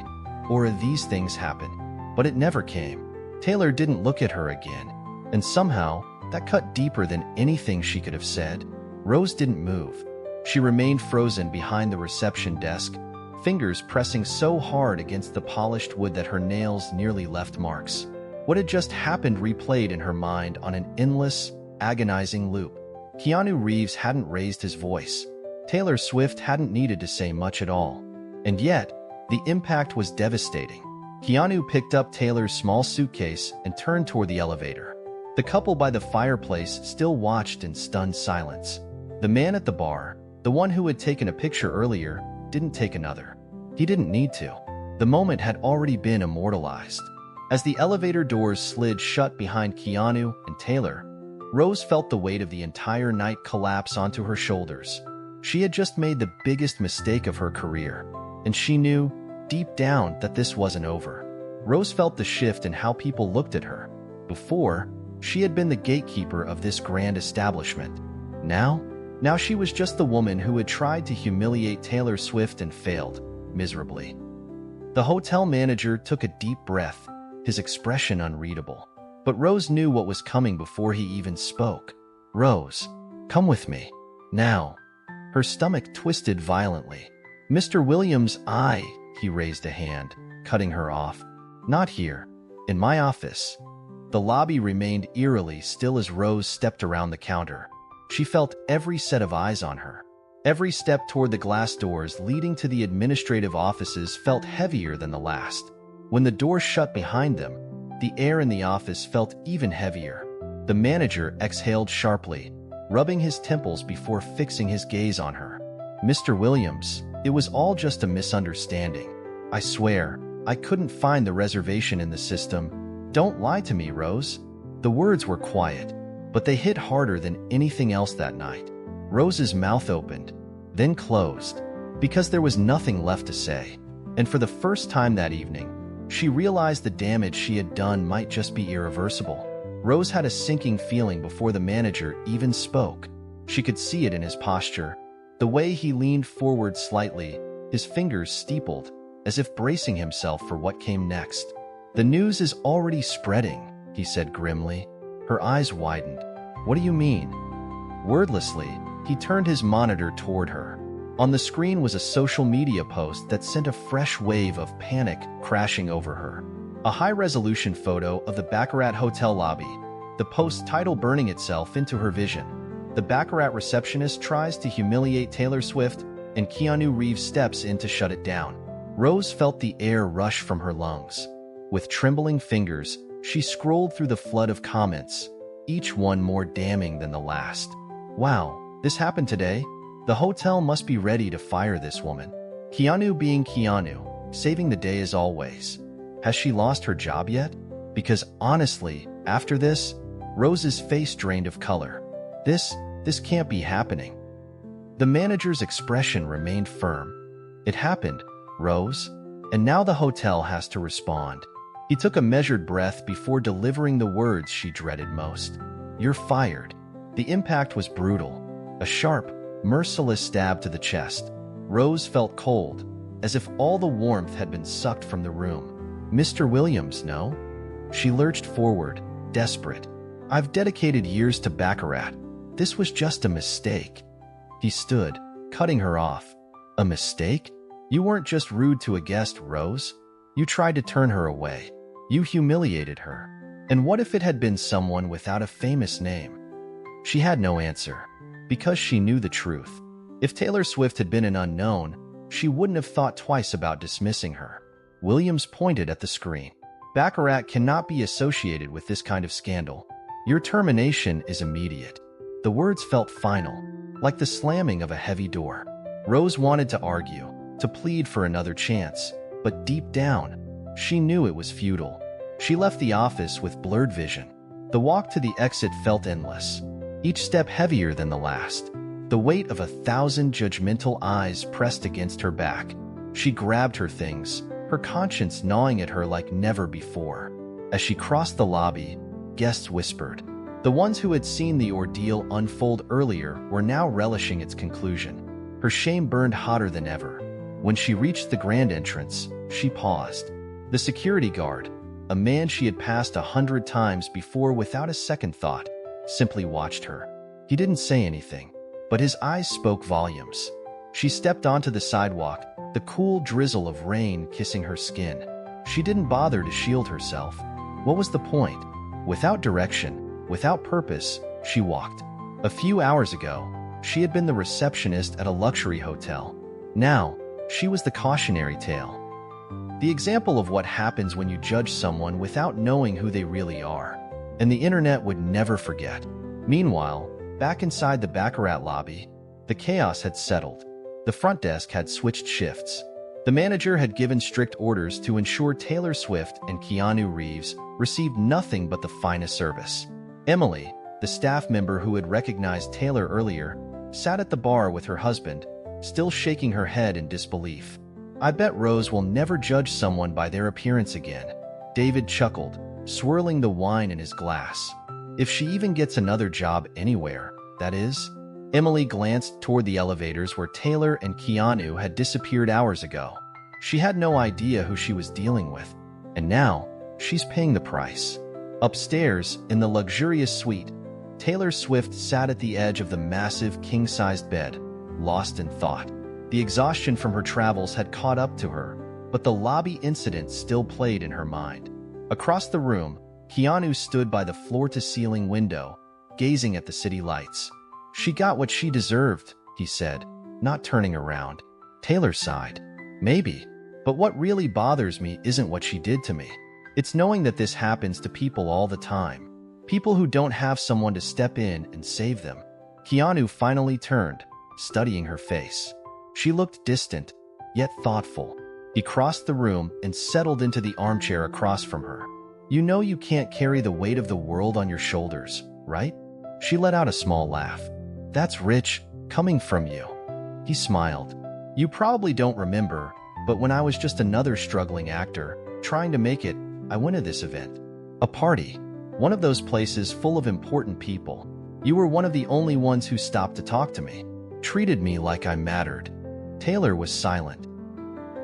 or a "these things happen." But it never came. Taylor didn't look at her again, and somehow that cut deeper than anything she could have said. Rose didn't move. She remained frozen behind the reception desk, fingers pressing so hard against the polished wood that her nails nearly left marks. What had just happened replayed in her mind on an endless, agonizing loop. Keanu Reeves hadn't raised his voice. Taylor Swift hadn't needed to say much at all. And yet, the impact was devastating. Keanu picked up Taylor's small suitcase and turned toward the elevator. The couple by the fireplace still watched in stunned silence. The man at the bar, the one who had taken a picture earlier, didn't take another. He didn't need to. The moment had already been immortalized. As the elevator doors slid shut behind Keanu and Taylor, Rose felt the weight of the entire night collapse onto her shoulders. She had just made the biggest mistake of her career, and she knew, deep down, that this wasn't over. Rose felt the shift in how people looked at her. Before, she had been the gatekeeper of this grand establishment. Now she was just the woman who had tried to humiliate Taylor Swift and failed, miserably. The hotel manager took a deep breath, his expression unreadable. But Rose knew what was coming before he even spoke. "Rose, come with me. Now." Her stomach twisted violently. "Mr. Williams, he raised a hand, cutting her off. "Not here. In my office." The lobby remained eerily still as Rose stepped around the counter. She felt every set of eyes on her. Every step toward the glass doors leading to the administrative offices felt heavier than the last. When the door shut behind them, the air in the office felt even heavier. The manager exhaled sharply, rubbing his temples before fixing his gaze on her. "Mr. Williams, it was all just a misunderstanding. I swear, I couldn't find the reservation in the system. Don't lie to me, Rose." The words were quiet, but they hit harder than anything else that night. Rose's mouth opened, then closed, because there was nothing left to say. And for the first time that evening, she realized the damage she had done might just be irreversible. Rose had a sinking feeling before the manager even spoke. She could see it in his posture, the way he leaned forward slightly, his fingers steepled, as if bracing himself for what came next. "The news is already spreading," he said grimly. Her eyes widened. "What do you mean?" Wordlessly, he turned his monitor toward her. On the screen was a social media post that sent a fresh wave of panic crashing over her. A high-resolution photo of the Baccarat hotel lobby, the post title burning itself into her vision. The Baccarat receptionist tries to humiliate Taylor Swift, and Keanu Reeves steps in to shut it down. Rose felt the air rush from her lungs. With trembling fingers, she scrolled through the flood of comments, each one more damning than the last. "Wow, this happened today? The hotel must be ready to fire this woman." Keanu being Keanu, saving the day as always. Has she lost her job yet? Because honestly, after this, Rose's face drained of color. This can't be happening. The manager's expression remained firm. "It happened, Rose, and now the hotel has to respond." He took a measured breath before delivering the words she dreaded most. "You're fired." The impact was brutal, a sharp, merciless stab to the chest. Rose felt cold, as if all the warmth had been sucked from the room. "Mr. Williams, no?" She lurched forward, desperate. "I've dedicated years to Baccarat. This was just a mistake." He stood, cutting her off. "A mistake? You weren't just rude to a guest, Rose. You tried to turn her away. You humiliated her. And what if it had been someone without a famous name?" She had no answer, because she knew the truth. If Taylor Swift had been an unknown, she wouldn't have thought twice about dismissing her. Williams pointed at the screen. "Baccarat cannot be associated with this kind of scandal. Your termination is immediate." The words felt final, like the slamming of a heavy door. Rose wanted to argue, to plead for another chance, but deep down, she knew it was futile. She left the office with blurred vision. The walk to the exit felt endless, each step heavier than the last. The weight of 1,000 judgmental eyes pressed against her back. She grabbed her things, her conscience gnawing at her like never before. As she crossed the lobby, guests whispered. The ones who had seen the ordeal unfold earlier were now relishing its conclusion. Her shame burned hotter than ever. When she reached the grand entrance, she paused. The security guard, a man she had passed 100 times before without a second thought, simply watched her. He didn't say anything, but his eyes spoke volumes. She stepped onto the sidewalk, the cool drizzle of rain kissing her skin. She didn't bother to shield herself. What was the point? Without direction, without purpose, she walked. A few hours ago, she had been the receptionist at a luxury hotel. Now, she was the cautionary tale. The example of what happens when you judge someone without knowing who they really are. And the internet would never forget. Meanwhile, back inside the baccarat lobby, the chaos had settled. The front desk had switched shifts. The manager had given strict orders to ensure Taylor Swift and Keanu Reeves received nothing but the finest service. Emily, the staff member who had recognized Taylor earlier, sat at the bar with her husband, still shaking her head in disbelief. "I bet Rose will never judge someone by their appearance again," David chuckled, swirling the wine in his glass. "If she even gets another job anywhere, that is." Emily glanced toward the elevators where Taylor and Keanu had disappeared hours ago. She had no idea who she was dealing with, and now she's paying the price. Upstairs, in the luxurious suite, Taylor Swift sat at the edge of the massive king-sized bed, lost in thought. The exhaustion from her travels had caught up to her, but the lobby incident still played in her mind. Across the room, Keanu stood by the floor-to-ceiling window, gazing at the city lights. "She got what she deserved," he said, not turning around. Taylor sighed. "Maybe, but what really bothers me isn't what she did to me. It's knowing that this happens to people all the time. People who don't have someone to step in and save them." Keanu finally turned, studying her face. She looked distant, yet thoughtful. He crossed the room and settled into the armchair across from her. "You know you can't carry the weight of the world on your shoulders, right?" She let out a small laugh. "That's rich, coming from you." He smiled. "You probably don't remember, but when I was just another struggling actor, trying to make it, I went to this event. A party. One of those places full of important people. You were one of the only ones who stopped to talk to me. Treated me like I mattered." Taylor was silent.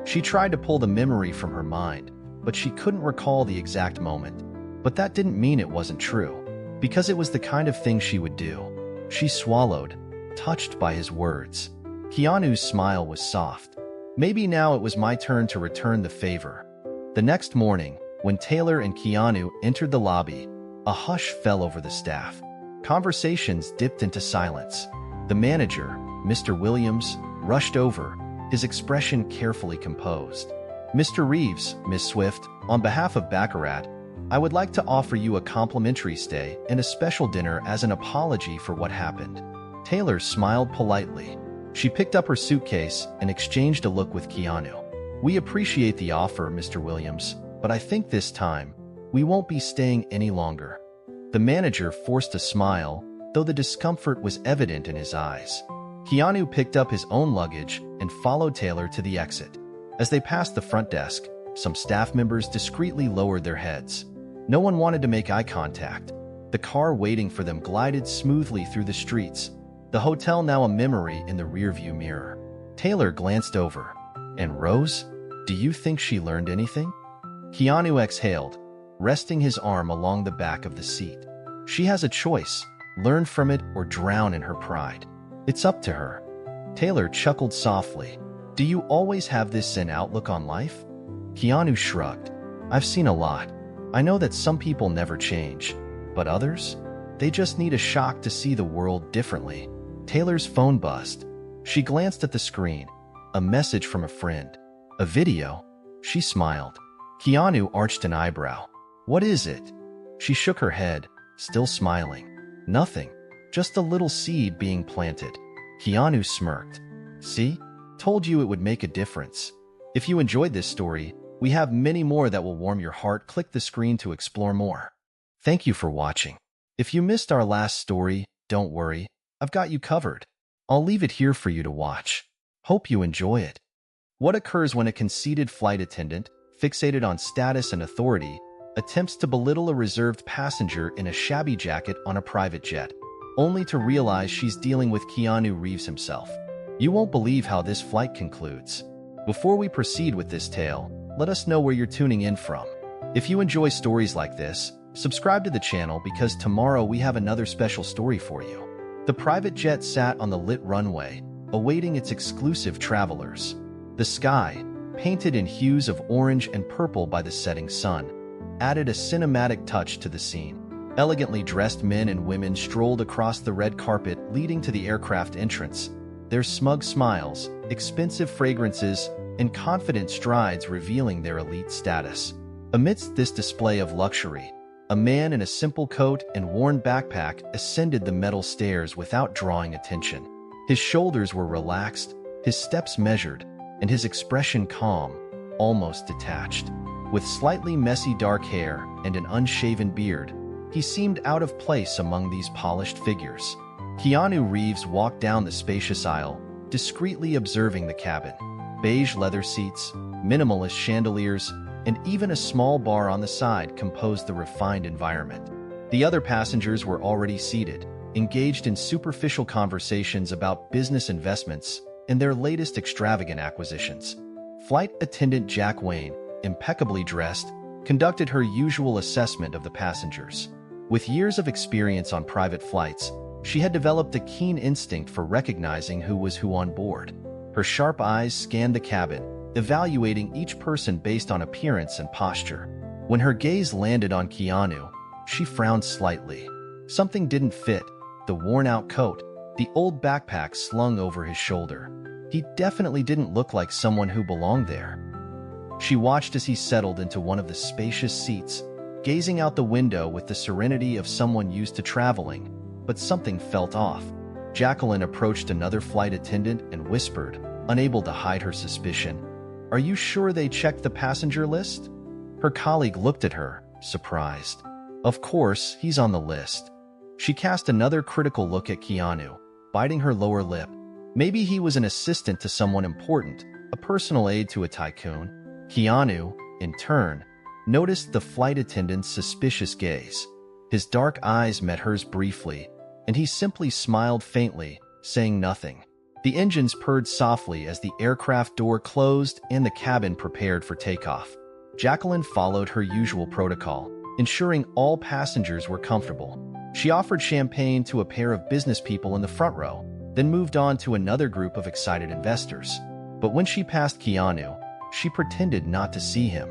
She tried to pull the memory from her mind, but she couldn't recall the exact moment. But that didn't mean it wasn't true, because it was the kind of thing she would do. She swallowed, touched by his words. Keanu's smile was soft. Maybe now it was my turn to return the favor. The next morning, when Taylor and Keanu entered the lobby, a hush fell over the staff. Conversations dipped into silence. The manager, Mr. Williams, rushed over, his expression carefully composed. "Mr. Reeves, Miss Swift, on behalf of Baccarat, I would like to offer you a complimentary stay and a special dinner as an apology for what happened." Taylor smiled politely. She picked up her suitcase and exchanged a look with Keanu. "We appreciate the offer, Mr. Williams, but I think this time, we won't be staying any longer." The manager forced a smile, though the discomfort was evident in his eyes. Keanu picked up his own luggage and followed Taylor to the exit. As they passed the front desk, some staff members discreetly lowered their heads. No one wanted to make eye contact. The car waiting for them glided smoothly through the streets, the hotel now a memory in the rearview mirror. Taylor glanced over. "And Rose? Do you think she learned anything?" Keanu exhaled, resting his arm along the back of the seat. "She has a choice, learn from it or drown in her pride. It's up to her." Taylor chuckled softly. "Do you always have this zen outlook on life?" Keanu shrugged. "I've seen a lot. I know that some people never change, but others? They just need a shock to see the world differently." Taylor's phone buzzed. She glanced at the screen. A message from a friend. A video? She smiled. Keanu arched an eyebrow. "What is it?" She shook her head, still smiling. "Nothing. Just a little seed being planted." Keanu smirked. "See? Told you it would make a difference." If you enjoyed this story, we have many more that will warm your heart. Click the screen to explore more. Thank you for watching. If you missed our last story, don't worry, I've got you covered. I'll leave it here for you to watch. Hope you enjoy it. What occurs when a conceited flight attendant, fixated on status and authority, attempts to belittle a reserved passenger in a shabby jacket on a private jet, only to realize she's dealing with Keanu Reeves himself. You won't believe how this flight concludes. Before we proceed with this tale, let us know where you're tuning in from. If you enjoy stories like this, subscribe to the channel because tomorrow we have another special story for you. The private jet sat on the lit runway, awaiting its exclusive travelers. The sky, painted in hues of orange and purple by the setting sun, added a cinematic touch to the scene. Elegantly dressed men and women strolled across the red carpet leading to the aircraft entrance, their smug smiles, expensive fragrances, and confident strides revealing their elite status. Amidst this display of luxury, a man in a simple coat and worn backpack ascended the metal stairs without drawing attention. His shoulders were relaxed, his steps measured, and his expression calm, almost detached. With slightly messy dark hair and an unshaven beard, he seemed out of place among these polished figures. Keanu Reeves walked down the spacious aisle, discreetly observing the cabin. Beige leather seats, minimalist chandeliers, and even a small bar on the side composed the refined environment. The other passengers were already seated, engaged in superficial conversations about business investments and their latest extravagant acquisitions. Flight attendant Jack Wayne, impeccably dressed, conducted her usual assessment of the passengers. With years of experience on private flights, she had developed a keen instinct for recognizing who was who on board. Her sharp eyes scanned the cabin, evaluating each person based on appearance and posture. When her gaze landed on Keanu, she frowned slightly. Something didn't fit: the worn-out coat, the old backpack slung over his shoulder. He definitely didn't look like someone who belonged there. She watched as he settled into one of the spacious seats, gazing out the window with the serenity of someone used to traveling, but something felt off. Jacqueline approached another flight attendant and whispered, unable to hide her suspicion, "Are you sure they checked the passenger list?" Her colleague looked at her, surprised. "Of course, he's on the list." She cast another critical look at Keanu, biting her lower lip. Maybe he was an assistant to someone important, a personal aide to a tycoon. Keanu, in turn, noticed the flight attendant's suspicious gaze. His dark eyes met hers briefly, and he simply smiled faintly, saying nothing. The engines purred softly as the aircraft door closed and the cabin prepared for takeoff. Jacqueline followed her usual protocol, ensuring all passengers were comfortable. She offered champagne to a pair of business people in the front row, then moved on to another group of excited investors. But when she passed Keanu, she pretended not to see him.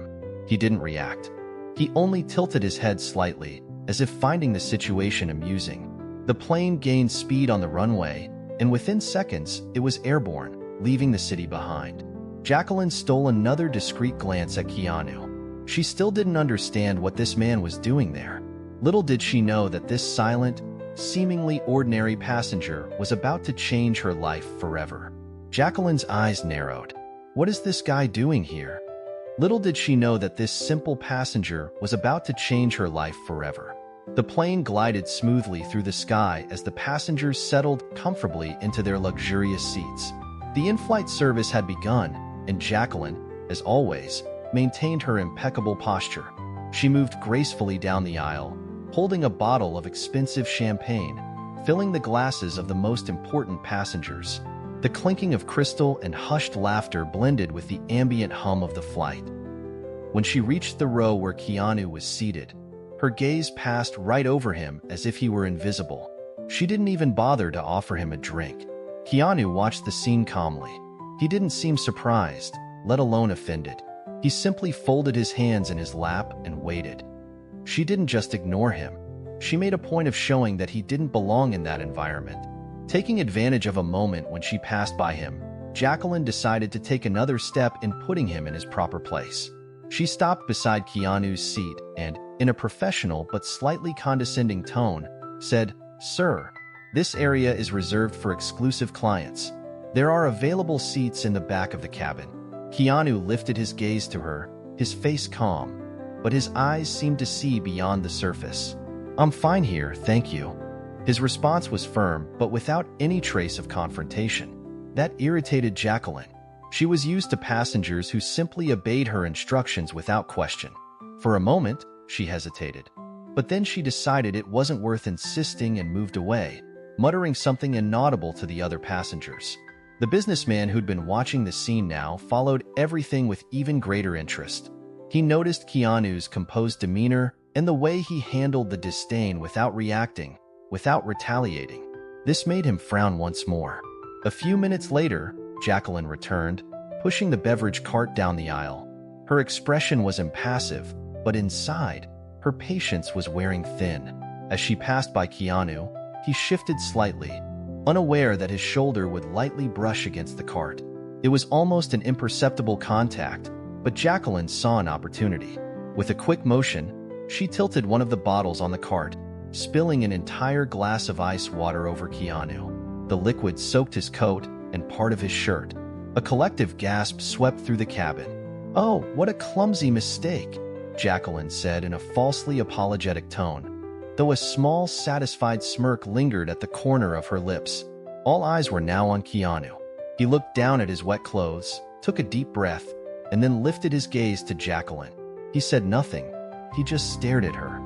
He didn't react. He only tilted his head slightly, as if finding the situation amusing. The plane gained speed on the runway, and within seconds, it was airborne, leaving the city behind. Jacqueline stole another discreet glance at Keanu. She still didn't understand what this man was doing there. Little did she know that this silent, seemingly ordinary passenger was about to change her life forever. Jacqueline's eyes narrowed. What is this guy doing here? Little did she know that this simple passenger was about to change her life forever. The plane glided smoothly through the sky as the passengers settled comfortably into their luxurious seats. The in-flight service had begun, and Jacqueline, as always, maintained her impeccable posture. She moved gracefully down the aisle, holding a bottle of expensive champagne, filling the glasses of the most important passengers. The clinking of crystal and hushed laughter blended with the ambient hum of the flight. When she reached the row where Keanu was seated, her gaze passed right over him as if he were invisible. She didn't even bother to offer him a drink. Keanu watched the scene calmly. He didn't seem surprised, let alone offended. He simply folded his hands in his lap and waited. She didn't just ignore him. She made a point of showing that he didn't belong in that environment. Taking advantage of a moment when she passed by him, Jacqueline decided to take another step in putting him in his proper place. She stopped beside Keanu's seat and, in a professional but slightly condescending tone, said, "Sir, this area is reserved for exclusive clients. There are available seats in the back of the cabin." Keanu lifted his gaze to her, his face calm, but his eyes seemed to see beyond the surface. "I'm fine here, thank you." His response was firm, but without any trace of confrontation. That irritated Jacqueline. She was used to passengers who simply obeyed her instructions without question. For a moment, she hesitated. But then she decided it wasn't worth insisting and moved away, muttering something inaudible to the other passengers. The businessman who'd been watching the scene now followed everything with even greater interest. He noticed Keanu's composed demeanor and the way he handled the disdain without reacting, without retaliating. This made him frown once more. A few minutes later, Jacqueline returned, pushing the beverage cart down the aisle. Her expression was impassive, but inside, her patience was wearing thin. As she passed by Keanu, he shifted slightly, unaware that his shoulder would lightly brush against the cart. It was almost an imperceptible contact, but Jacqueline saw an opportunity. With a quick motion, she tilted one of the bottles on the cart, spilling an entire glass of ice water over Keanu. The liquid soaked his coat and part of his shirt. A collective gasp swept through the cabin. "Oh, what a clumsy mistake," Jacqueline said in a falsely apologetic tone, though a small, satisfied smirk lingered at the corner of her lips. All eyes were now on Keanu. He looked down at his wet clothes, took a deep breath, and then lifted his gaze to Jacqueline. He said nothing. He just stared at her.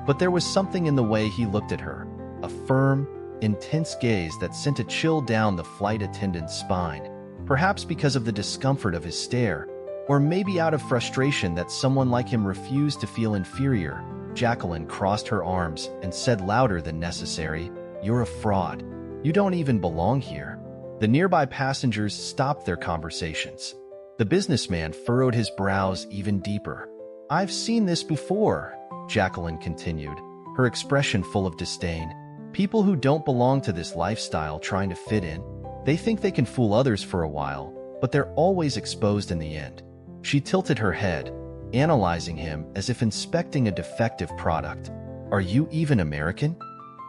But there was something in the way he looked at her, a firm, intense gaze that sent a chill down the flight attendant's spine. Perhaps because of the discomfort of his stare, or maybe out of frustration that someone like him refused to feel inferior, Jacqueline crossed her arms and said louder than necessary, "You're a fraud. You don't even belong here." The nearby passengers stopped their conversations. The businessman furrowed his brows even deeper. "I've seen this before," Jacqueline continued, her expression full of disdain. "People who don't belong to this lifestyle trying to fit in, they think they can fool others for a while, but they're always exposed in the end." She tilted her head, analyzing him as if inspecting a defective product. "Are you even American?"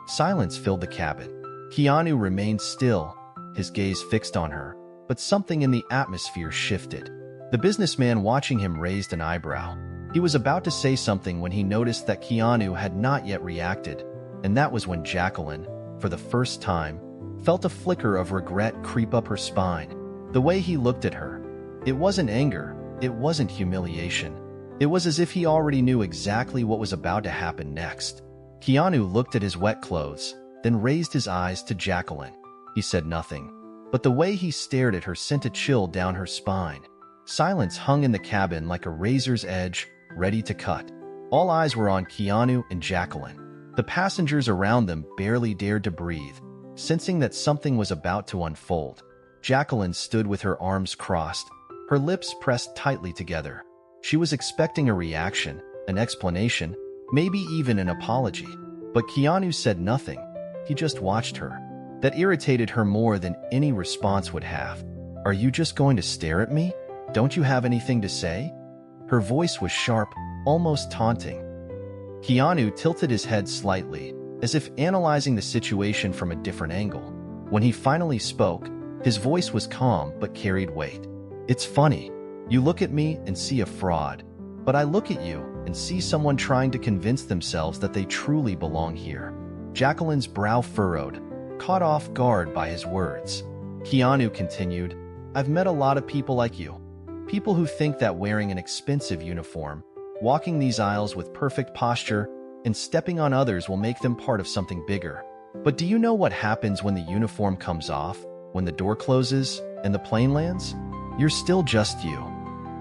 Silence filled the cabin. Keanu remained still, his gaze fixed on her, but something in the atmosphere shifted. The businessman watching him raised an eyebrow. He was about to say something when he noticed that Keanu had not yet reacted, and that was when Jacqueline, for the first time, felt a flicker of regret creep up her spine. The way he looked at her, it wasn't anger, it wasn't humiliation. It was as if he already knew exactly what was about to happen next. Keanu looked at his wet clothes, then raised his eyes to Jacqueline. He said nothing, but the way he stared at her sent a chill down her spine. Silence hung in the cabin like a razor's edge, ready to cut. All eyes were on Keanu and Jacqueline. The passengers around them barely dared to breathe, sensing that something was about to unfold. Jacqueline stood with her arms crossed, her lips pressed tightly together. She was expecting a reaction, an explanation, maybe even an apology. But Keanu said nothing. He just watched her. That irritated her more than any response would have. "Are you just going to stare at me? Don't you have anything to say?" Her voice was sharp, almost taunting. Keanu tilted his head slightly, as if analyzing the situation from a different angle. When he finally spoke, his voice was calm but carried weight. "It's funny. You look at me and see a fraud, but I look at you and see someone trying to convince themselves that they truly belong here." Jacqueline's brow furrowed, caught off guard by his words. Keanu continued, "I've met a lot of people like you. People who think that wearing an expensive uniform, walking these aisles with perfect posture, and stepping on others will make them part of something bigger. But do you know what happens when the uniform comes off, when the door closes, and the plane lands? You're still just you."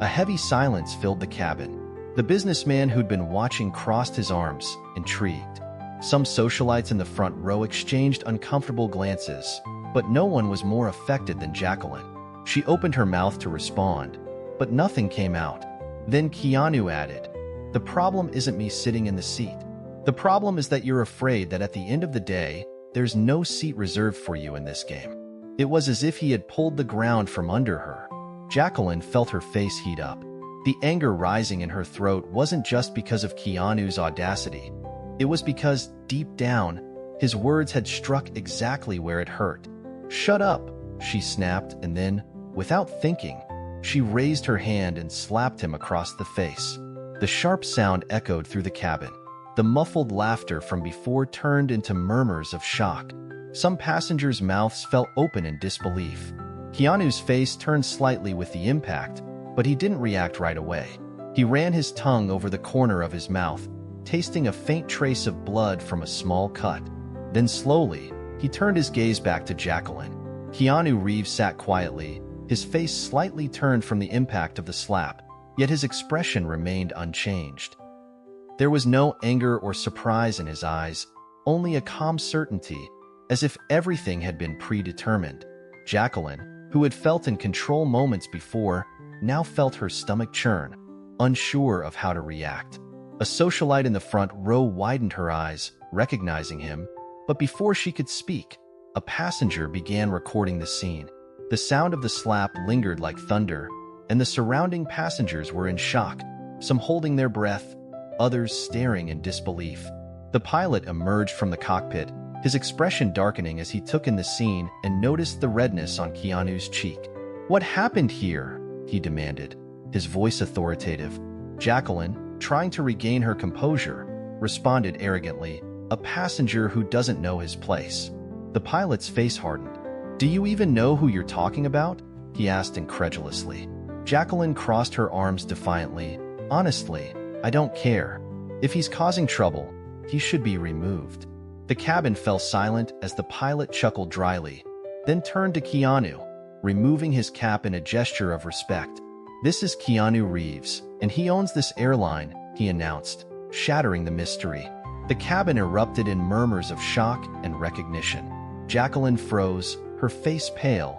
A heavy silence filled the cabin. The businessman who'd been watching crossed his arms, intrigued. Some socialites in the front row exchanged uncomfortable glances, but no one was more affected than Jacqueline. She opened her mouth to respond, but nothing came out. Then Keanu added, "The problem isn't me sitting in the seat. The problem is that you're afraid that at the end of the day, there's no seat reserved for you in this game." It was as if he had pulled the ground from under her. Jacqueline felt her face heat up. The anger rising in her throat wasn't just because of Keanu's audacity. It was because, deep down, his words had struck exactly where it hurt. "Shut up," she snapped, and then, without thinking, she raised her hand and slapped him across the face. The sharp sound echoed through the cabin. The muffled laughter from before turned into murmurs of shock. Some passengers' mouths fell open in disbelief. Keanu's face turned slightly with the impact, but he didn't react right away. He ran his tongue over the corner of his mouth, tasting a faint trace of blood from a small cut. Then slowly, he turned his gaze back to Jacqueline. Keanu Reeves sat quietly, his face slightly turned from the impact of the slap, yet his expression remained unchanged. There was no anger or surprise in his eyes, only a calm certainty, as if everything had been predetermined. Jacqueline, who had felt in control moments before, now felt her stomach churn, unsure of how to react. A socialite in the front row widened her eyes, recognizing him, but before she could speak, a passenger began recording the scene. The sound of the slap lingered like thunder, and the surrounding passengers were in shock, some holding their breath, others staring in disbelief. The pilot emerged from the cockpit, his expression darkening as he took in the scene and noticed the redness on Keanu's cheek. "What happened here?" he demanded, his voice authoritative. Jacqueline, trying to regain her composure, responded arrogantly, "A passenger who doesn't know his place." The pilot's face hardened. "Do you even know who you're talking about?" he asked incredulously. Jacqueline crossed her arms defiantly. "Honestly, I don't care. If he's causing trouble, he should be removed." The cabin fell silent as the pilot chuckled dryly, then turned to Keanu, removing his cap in a gesture of respect. "This is Keanu Reeves, and he owns this airline," he announced, shattering the mystery. The cabin erupted in murmurs of shock and recognition. Jacqueline froze, her face pale,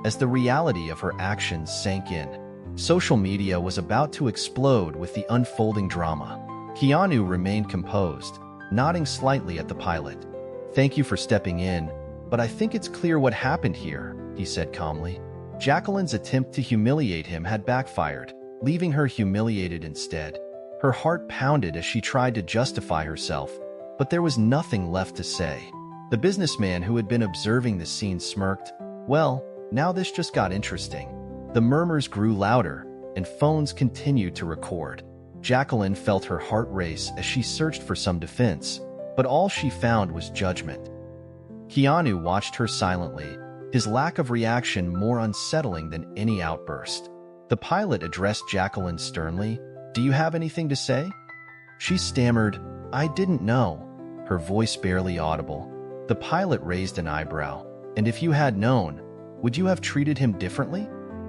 as the reality of her actions sank in. Social media was about to explode with the unfolding drama. Keanu remained composed, nodding slightly at the pilot. "Thank you for stepping in, but I think it's clear what happened here," he said calmly. Jacqueline's attempt to humiliate him had backfired, leaving her humiliated instead. Her heart pounded as she tried to justify herself, but there was nothing left to say. The businessman who had been observing the scene smirked. "Well, now this just got interesting." The murmurs grew louder, and phones continued to record. Jacqueline felt her heart race as she searched for some defense, but all she found was judgment. Keanu watched her silently, his lack of reaction more unsettling than any outburst. The pilot addressed Jacqueline sternly. "Do you have anything to say?" She stammered, "I didn't know," her voice barely audible. The pilot raised an eyebrow. "And if you had known, would you have treated him differently?"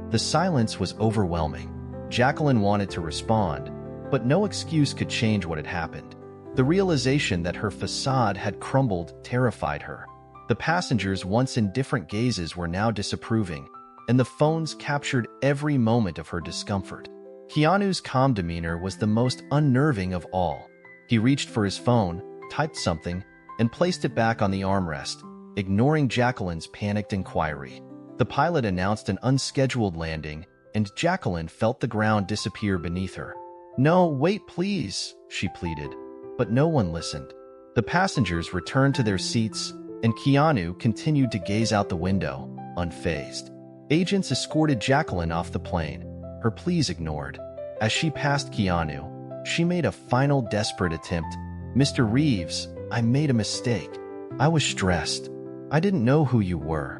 The silence was overwhelming. Jacqueline wanted to respond, but no excuse could change what had happened. The realization that her facade had crumbled terrified her. The passengers, once indifferent gazes, were now disapproving, and the phones captured every moment of her discomfort. Keanu's calm demeanor was the most unnerving of all. He reached for his phone, typed something, and placed it back on the armrest, ignoring Jacqueline's panicked inquiry. The pilot announced an unscheduled landing, and Jacqueline felt the ground disappear beneath her. "No, wait, please," she pleaded, but no one listened. The passengers returned to their seats, and Keanu continued to gaze out the window, unfazed. Agents escorted Jacqueline off the plane, her pleas ignored. As she passed Keanu, she made a final desperate attempt. "Mr. Reeves, I made a mistake. I was stressed. I didn't know who you were."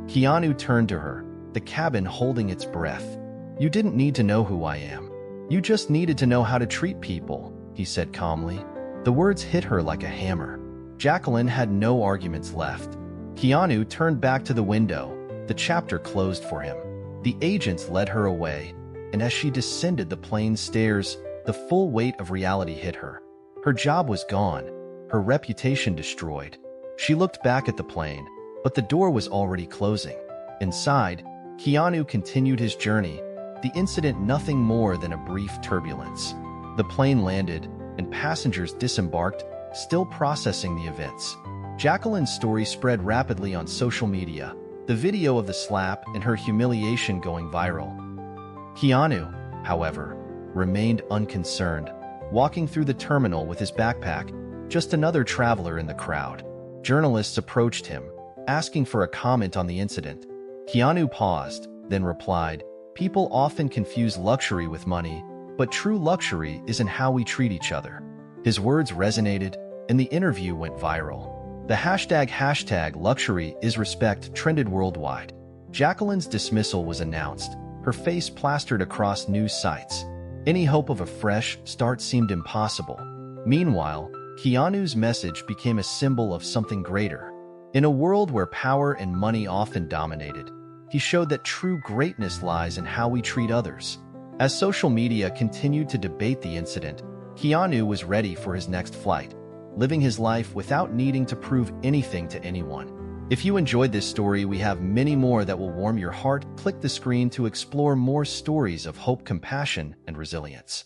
Keanu turned to her, the cabin holding its breath. "You didn't need to know who I am. You just needed to know how to treat people," he said calmly. The words hit her like a hammer. Jacqueline had no arguments left. Keanu turned back to the window. The chapter closed for him. The agents led her away, and as she descended the plane's stairs, the full weight of reality hit her. Her job was gone, her reputation destroyed. She looked back at the plane, but the door was already closing. Inside, Keanu continued his journey, the incident nothing more than a brief turbulence. The plane landed, and passengers disembarked, still processing the events. Jacqueline's story spread rapidly on social media, the video of the slap and her humiliation going viral. Keanu, however, remained unconcerned, walking through the terminal with his backpack, just another traveler in the crowd. Journalists approached him, asking for a comment on the incident. Keanu paused, then replied, "People often confuse luxury with money, but true luxury is in how we treat each other." His words resonated, and the interview went viral. The hashtag luxury is respect trended worldwide. Jacqueline's dismissal was announced, her face plastered across news sites. Any hope of a fresh start seemed impossible. Meanwhile, Keanu's message became a symbol of something greater. In a world where power and money often dominated, he showed that true greatness lies in how we treat others. As social media continued to debate the incident, Keanu was ready for his next flight, living his life without needing to prove anything to anyone. If you enjoyed this story, we have many more that will warm your heart. Click the screen to explore more stories of hope, compassion, and resilience.